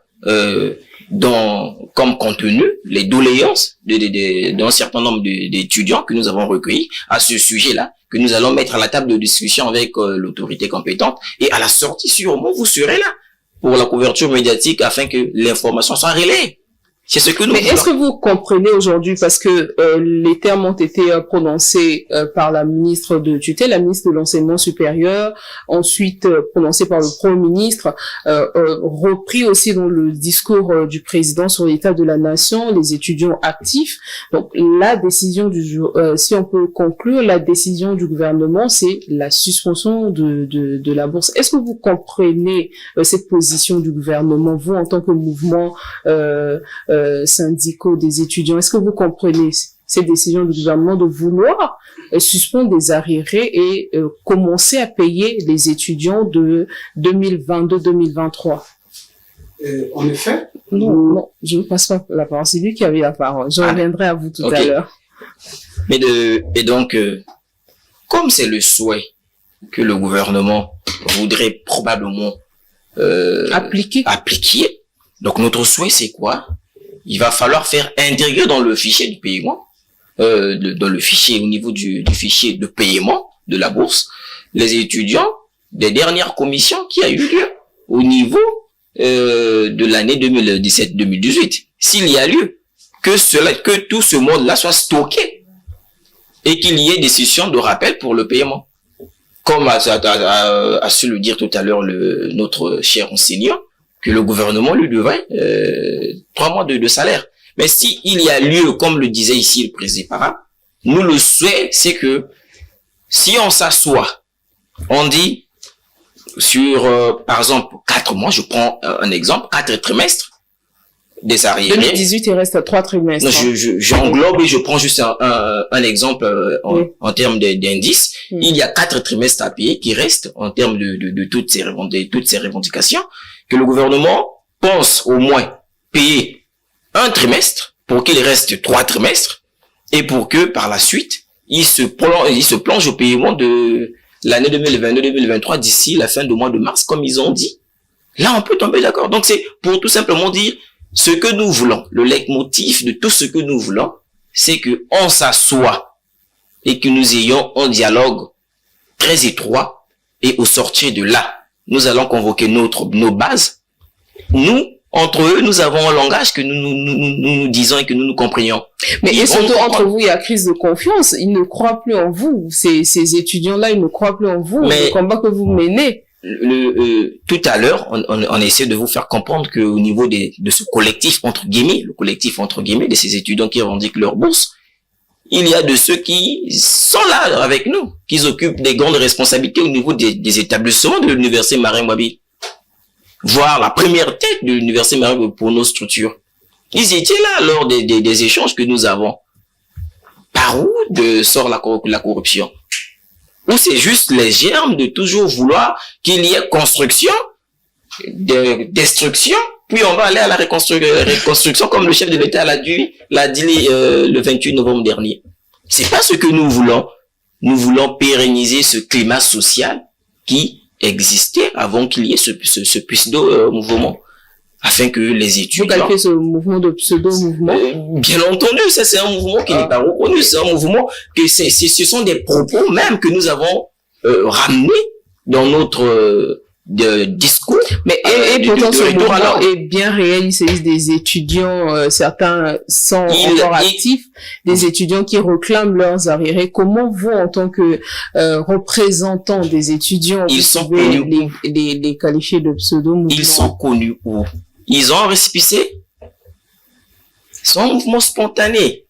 Speaker 10: comme contenu les doléances d'un certain nombre d'étudiants que nous avons recueillis à ce sujet-là, que nous allons mettre à la table de discussion avec l'autorité compétente. Et à la sortie, sûrement, vous serez là pour la couverture médiatique afin que l'information soit relayée. C'est ce que nous voulons.
Speaker 1: Mais est-ce que vous comprenez aujourd'hui, parce que les termes ont été prononcés par la ministre de tutelle, la ministre de l'enseignement supérieur, ensuite prononcés par le Premier ministre, repris aussi dans le discours du président sur l'état de la nation, les étudiants actifs. Donc la décision si on peut conclure, la décision du gouvernement, c'est la suspension de la bourse. Est-ce que vous comprenez cette position du gouvernement, vous en tant que mouvement syndicaux des étudiants? Est-ce que vous comprenez ces décisions du gouvernement de vouloir suspendre des arriérés et commencer à payer les étudiants de 2022-2023?
Speaker 7: En effet.
Speaker 1: Non, je ne passe pas la parole. C'est lui qui avait la parole. Je reviendrai à vous tout à l'heure.
Speaker 10: Et donc, comme c'est le souhait que le gouvernement voudrait probablement appliquer, donc notre souhait c'est quoi? Il va falloir faire intégrer dans le fichier du paiement, dans le fichier au niveau du fichier de paiement de la bourse, les étudiants des dernières commissions qui a eu lieu au niveau de l'année 2017-2018. S'il y a lieu que tout ce monde-là soit stocké et qu'il y ait des sessions de rappel pour le paiement. Comme a su le dire tout à l'heure notre cher enseignant, que le gouvernement lui devrait 3 mois de salaire. Mais si il y a lieu, comme le disait ici le président Para, nous le souhait, c'est que si on s'assoit, on dit sur, par exemple, 4 mois, je prends un exemple, 4 trimestres des arriérés.
Speaker 1: 2018, il reste 3 trimestres.
Speaker 10: Non, j'englobe et je prends juste un exemple en termes d'indices. Il y a 4 trimestres à payer qui restent en termes de toutes ces revendications, que le gouvernement pense au moins payer un trimestre pour qu'il reste 3 trimestres et pour que par la suite, il se plonge au paiement de l'année 2022-2023 d'ici la fin du mois de mars, comme ils ont dit. Là, on peut tomber d'accord. Donc, c'est pour tout simplement dire ce que nous voulons. Le leitmotiv de tout ce que nous voulons, c'est que on s'assoit et que nous ayons un dialogue très étroit et au sortir de là, nous allons convoquer nos bases. Nous, entre eux, nous avons un langage que nous disons et que nous comprenions.
Speaker 1: Mais et surtout, entre vous, il y a crise de confiance. Ils ne croient plus en vous. Ces étudiants-là, ils ne croient plus en vous. Le combat que vous menez.
Speaker 10: Tout à l'heure, on essaie de vous faire comprendre que au niveau de ce collectif, entre guillemets, le collectif, entre guillemets, de ces étudiants qui revendiquent leur bourse, il y a de ceux qui sont là avec nous, qui occupent des grandes responsabilités au niveau des établissements de l'université Marine-Wabi. Voire la première tête de l'université Marine pour nos structures. Ils étaient là lors des échanges que nous avons. Par où sort la corruption? Ou c'est juste les germes de toujours vouloir qu'il y ait construction, destruction, puis on va aller à la reconstruction comme le chef de l'État l'a dit le 28 novembre dernier. C'est pas ce que nous voulons. Nous voulons pérenniser ce climat social qui existait avant qu'il y ait ce pseudo-mouvement, afin que les étudiants...
Speaker 1: Vous qualifiez ce mouvement de pseudo-mouvement?
Speaker 10: Bien entendu, ça c'est un mouvement qui n'est pas reconnu, c'est un mouvement que ce sont des propos même que nous avons ramenés dans notre discours.
Speaker 1: Mais et pourtant ce mouvement est bien réel, il s'agit des étudiants, certains sont encore actifs, des étudiants qui réclament leurs arriérés. Comment vous, en tant que représentants des étudiants,
Speaker 10: ils sont connus
Speaker 1: les qualifier de pseudo-mouvement?
Speaker 10: Ils sont connus où? Ils ont un récépissé? C'est un mouvement spontané.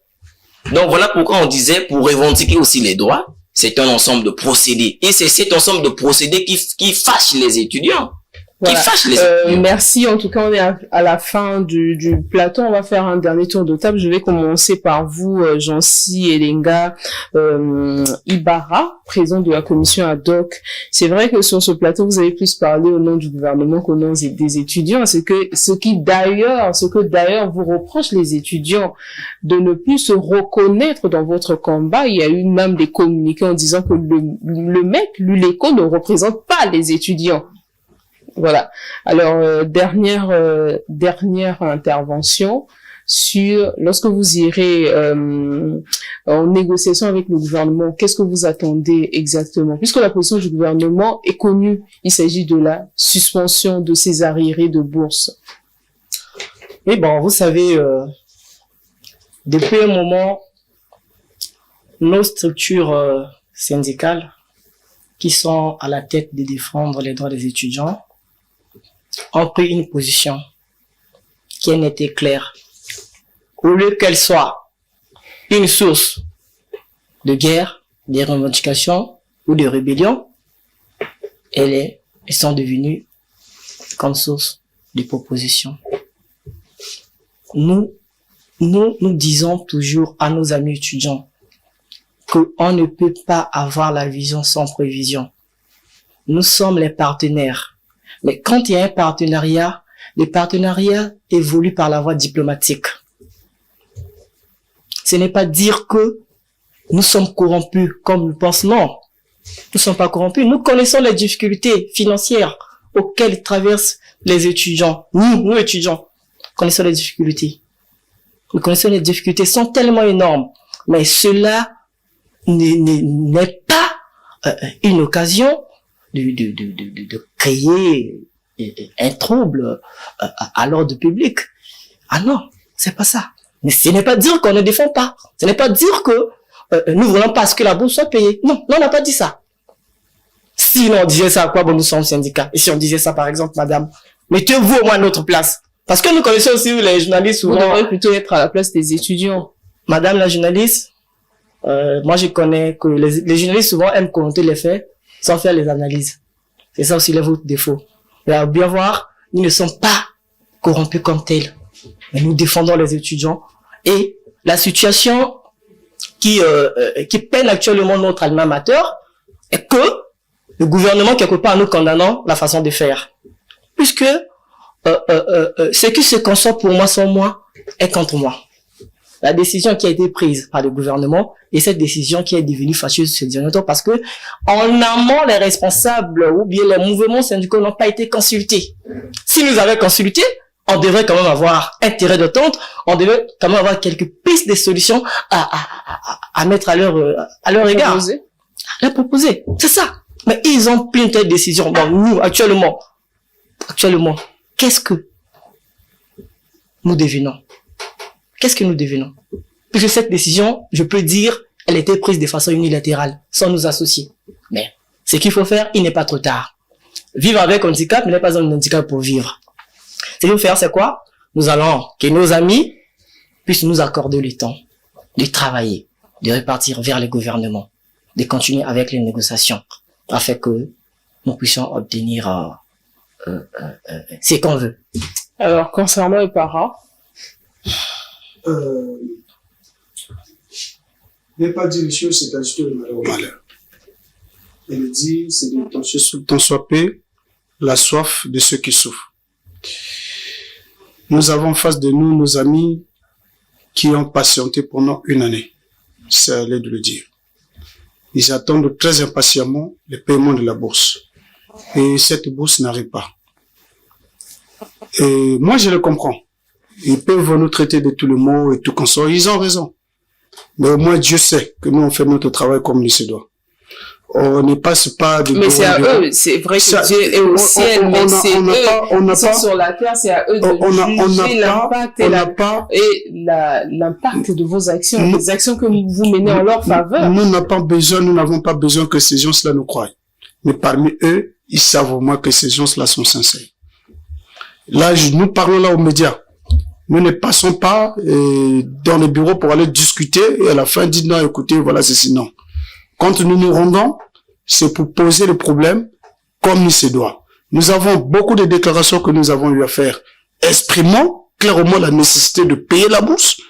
Speaker 10: Donc voilà pourquoi on disait, pour revendiquer aussi les droits, c'est un ensemble de procédés. Et c'est cet ensemble de procédés qui fâche les étudiants.
Speaker 1: Voilà. Merci. En tout cas, on est à la fin du plateau. On va faire un dernier tour de table. Je vais commencer par vous, Jancy Elenga Ibarra, président de la commission ad hoc. C'est vrai que sur ce plateau, vous avez plus parlé au nom du gouvernement qu'au nom des étudiants. Ce que d'ailleurs vous reprochent les étudiants de ne plus se reconnaître dans votre combat. Il y a eu même des communiqués en disant que le MEC, l'ULECO, ne représente pas les étudiants. Voilà. Alors, dernière intervention sur lorsque vous irez en négociation avec le gouvernement, qu'est-ce que vous attendez exactement? Puisque la position du gouvernement est connue, il s'agit de la suspension de ces arriérés de bourse.
Speaker 9: Oui, bon, vous savez, depuis un moment, nos structures syndicales qui sont à la tête de défendre les droits des étudiants ont pris une position qui est nette et claire. Au lieu qu'elle soit une source de guerre, des revendications ou de rébellion, elles sont devenues comme source de propositions. Nous disons toujours à nos amis étudiants qu'on ne peut pas avoir la vision sans prévision. Nous sommes les partenaires. Mais quand il y a un partenariat, le partenariat évolue par la voie diplomatique. Ce n'est pas dire que nous sommes corrompus comme nous pensons. Non, nous ne sommes pas corrompus. Nous connaissons les difficultés financières auxquelles traversent les étudiants. Nous étudiants, connaissons les difficultés. Nous connaissons les difficultés sont tellement énormes. Mais cela n'est pas une occasion de créer un trouble à l'ordre public. Ah non, c'est pas ça. Mais ce n'est pas dire qu'on ne défend pas. Ce n'est pas dire que nous voulons pas ce que la bourse soit payée. Non, on n'a pas dit ça. Si on disait ça, à quoi bon nous sommes syndicats? Et si on disait ça, par exemple, madame, mettez-vous au moins à notre place. Parce que nous connaissons aussi les journalistes souvent.
Speaker 1: Vous devrez plutôt être à la place des étudiants.
Speaker 9: Madame la journaliste, moi je connais que les journalistes souvent aiment commenter les faits sans faire les analyses. C'est ça aussi votre défaut. Mais à bien voir, nous ne sommes pas corrompus comme tels. Mais nous défendons les étudiants. Et la situation qui peine actuellement notre alma mater est que le gouvernement, quelque part, nous condamnons la façon de faire. Puisque ce qui se conçoit pour moi sans moi est contre moi. La décision qui a été prise par le gouvernement et cette décision qui est devenue fâcheuse ce dernier temps parce que en amont, les responsables ou bien les mouvements syndicaux n'ont pas été consultés. Si nous avions consulté, on devrait quand même avoir intérêt d'entente, on devrait quand même avoir quelques pistes de solutions à mettre à leur égard. À proposer. C'est ça. Mais ils ont pris une telle décision. Bon, nous, actuellement, qu'est-ce que nous devenons? Qu'est-ce que nous devenons? Puisque cette décision, je peux dire, elle était prise de façon unilatérale, sans nous associer. Mais ce qu'il faut faire, il n'est pas trop tard. Vivre avec un handicap, mais n'est pas un handicap pour vivre. Ce qu'il faut faire, c'est quoi? Nous allons que nos amis puissent nous accorder le temps de travailler, de repartir vers le gouvernement, de continuer avec les négociations, afin que nous puissions obtenir ce qu'on veut.
Speaker 1: Alors, concernant les parents,
Speaker 7: ne pas dire les choses, c'est ajouter le malheur au malheur. Elle dit, c'est de tant soit paix, la soif de ceux qui souffrent. Nous avons en face de nous nos amis qui ont patienté pendant une année. C'est à l'aide de le dire. Ils attendent très impatiemment le paiement de la bourse. Et cette bourse n'arrive pas. Et moi, je le comprends. Ils peuvent nous traiter de tout le mot et tout consort. Ils ont raison. Mais au moins, Dieu sait que nous, on fait notre travail comme il se doit. On ne passe pas de...
Speaker 1: Mais c'est à eux, c'est vrai que Dieu est au ciel, mais c'est eux qui sont sur la terre, c'est à eux de juger l'impact et l'impact de vos actions, les actions que vous menez en leur faveur.
Speaker 7: Nous n'avons pas besoin que ces gens-là nous croient. Mais parmi eux, ils savent au moins que ces gens-là sont sincères. Là, nous parlons là aux médias. Nous ne passons pas dans les bureaux pour aller discuter et à la fin dire non, écoutez, voilà, ceci, non. Quand nous nous rendons, c'est pour poser le problème comme il se doit. Nous avons beaucoup de déclarations que nous avons eu à faire, exprimant clairement la nécessité de payer la bourse.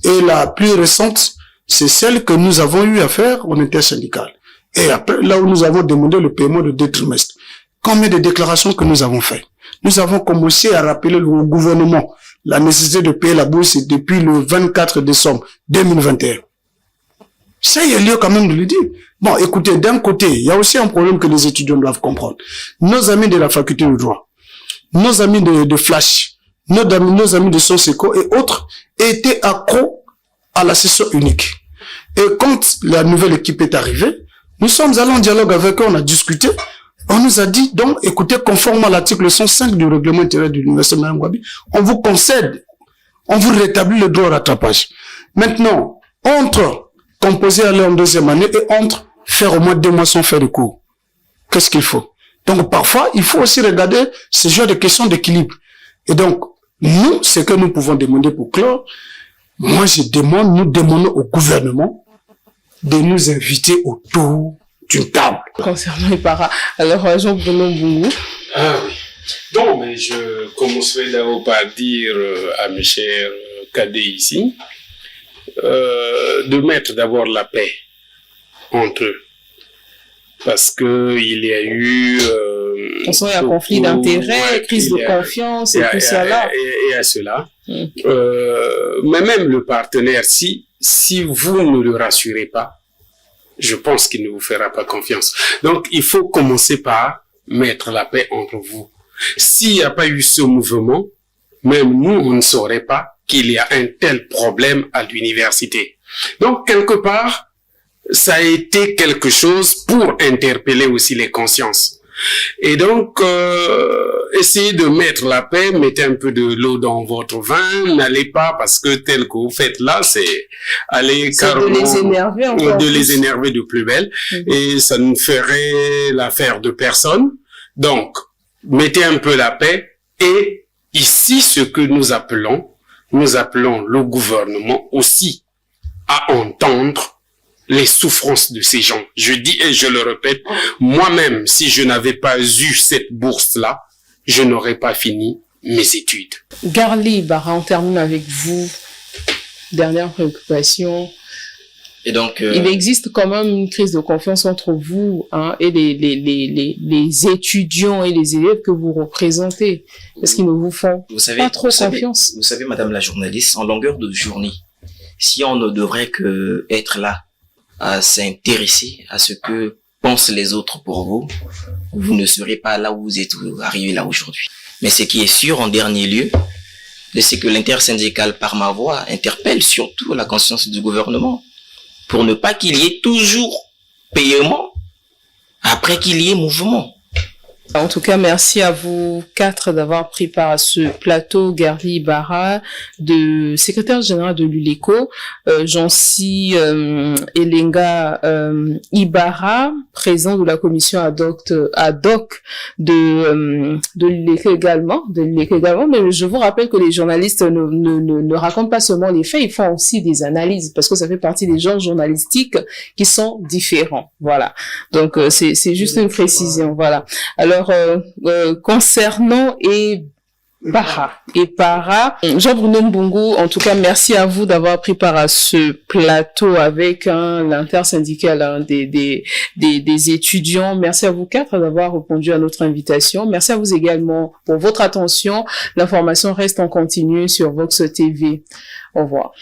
Speaker 7: Et la plus récente, c'est celle que nous avons eu à faire en intersyndical. Et après, là où nous avons demandé le paiement de 2 trimestres. Combien de déclarations que nous avons fait? Nous avons commencé à rappeler au gouvernement la nécessité de payer la bourse depuis le 24 décembre 2021. Ça, il y a lieu quand même de le dire. Bon, écoutez, d'un côté, il y a aussi un problème que les étudiants doivent comprendre. Nos amis de la faculté de droit, nos amis de Flash, nos amis de Sonseco et autres étaient accros à la session unique. Et quand la nouvelle équipe est arrivée, nous sommes allés en dialogue avec eux, on a discuté. On nous a dit, donc, écoutez, conformément à l'article 105 du règlement intérieur de l'Université Mme Gwabi, on vous concède, on vous rétablit le droit au rattrapage. Maintenant, entre composer aller en 2e année et entre faire au moins 2 mois sans faire de cours. Qu'est-ce qu'il faut? Donc, parfois, il faut aussi regarder ce genre de questions d'équilibre. Et donc, nous, ce que nous pouvons demander pour clore, moi, nous demandons au gouvernement de nous inviter autour d'une table.
Speaker 1: Concernant les paras, alors Jean-Bruno Mbungu.
Speaker 8: Ah oui. Donc, mais je commencerai d'abord par dire à mes chers cadets ici, de mettre d'abord la paix entre eux. Parce que il y a eu...
Speaker 1: il y a un conflit d'intérêts, crise de confiance et tout cela.
Speaker 8: Et à cela. Mais même le partenaire, si vous ne le rassurez pas, je pense qu'il ne vous fera pas confiance. Donc, il faut commencer par mettre la paix entre vous. S'il n'y a pas eu ce mouvement, même nous, on ne saurait pas qu'il y a un tel problème à l'université. Donc, quelque part, ça a été quelque chose pour interpeller aussi les consciences. Et donc, essayez de mettre la paix, mettez un peu de l'eau dans votre vin, n'allez pas parce que tel que vous faites là, c'est aller carrément
Speaker 1: de les énerver encore
Speaker 8: de les énerver de plus belle, et ça ne ferait l'affaire de personne. Donc, mettez un peu la paix, et ici, ce que nous appelons le gouvernement aussi à entendre les souffrances de ces gens. Je dis et je le répète, moi-même, si je n'avais pas eu cette bourse-là, je n'aurais pas fini mes études.
Speaker 1: Garli Ibarra, on termine avec vous. Dernière préoccupation.
Speaker 10: Et donc,
Speaker 1: il existe quand même une crise de confiance entre vous et les étudiants et les élèves que vous représentez. Est-ce qu'ils ne vous font pas trop confiance?
Speaker 10: Vous savez, madame la journaliste, en longueur de journée, si on ne devrait que être là, à s'intéresser à ce que pensent les autres pour vous, vous ne serez pas là où vous êtes arrivé là aujourd'hui. Mais ce qui est sûr en dernier lieu, c'est que l'intersyndicale par ma voix interpelle surtout la conscience du gouvernement pour ne pas qu'il y ait toujours paiement après qu'il y ait mouvement.
Speaker 1: En tout cas, merci à vous quatre d'avoir pris part à ce plateau. Garli Ibarra, secrétaire général de l'ULECO, Jancy Elenga Ibarra, président de la commission ad hoc de l'ULECO également, mais je vous rappelle que les journalistes ne racontent pas seulement les faits, ils font aussi des analyses, parce que ça fait partie des genres journalistiques qui sont différents. Voilà. Donc, c'est juste une précision. Voilà. Alors, concernant Ibarra, Jean-Bruno Mbungu, en tout cas, merci à vous d'avoir pris part à ce plateau avec l'intersyndicale des étudiants. Merci à vous quatre d'avoir répondu à notre invitation. Merci à vous également pour votre attention. L'information reste en continu sur Vox TV. Au revoir.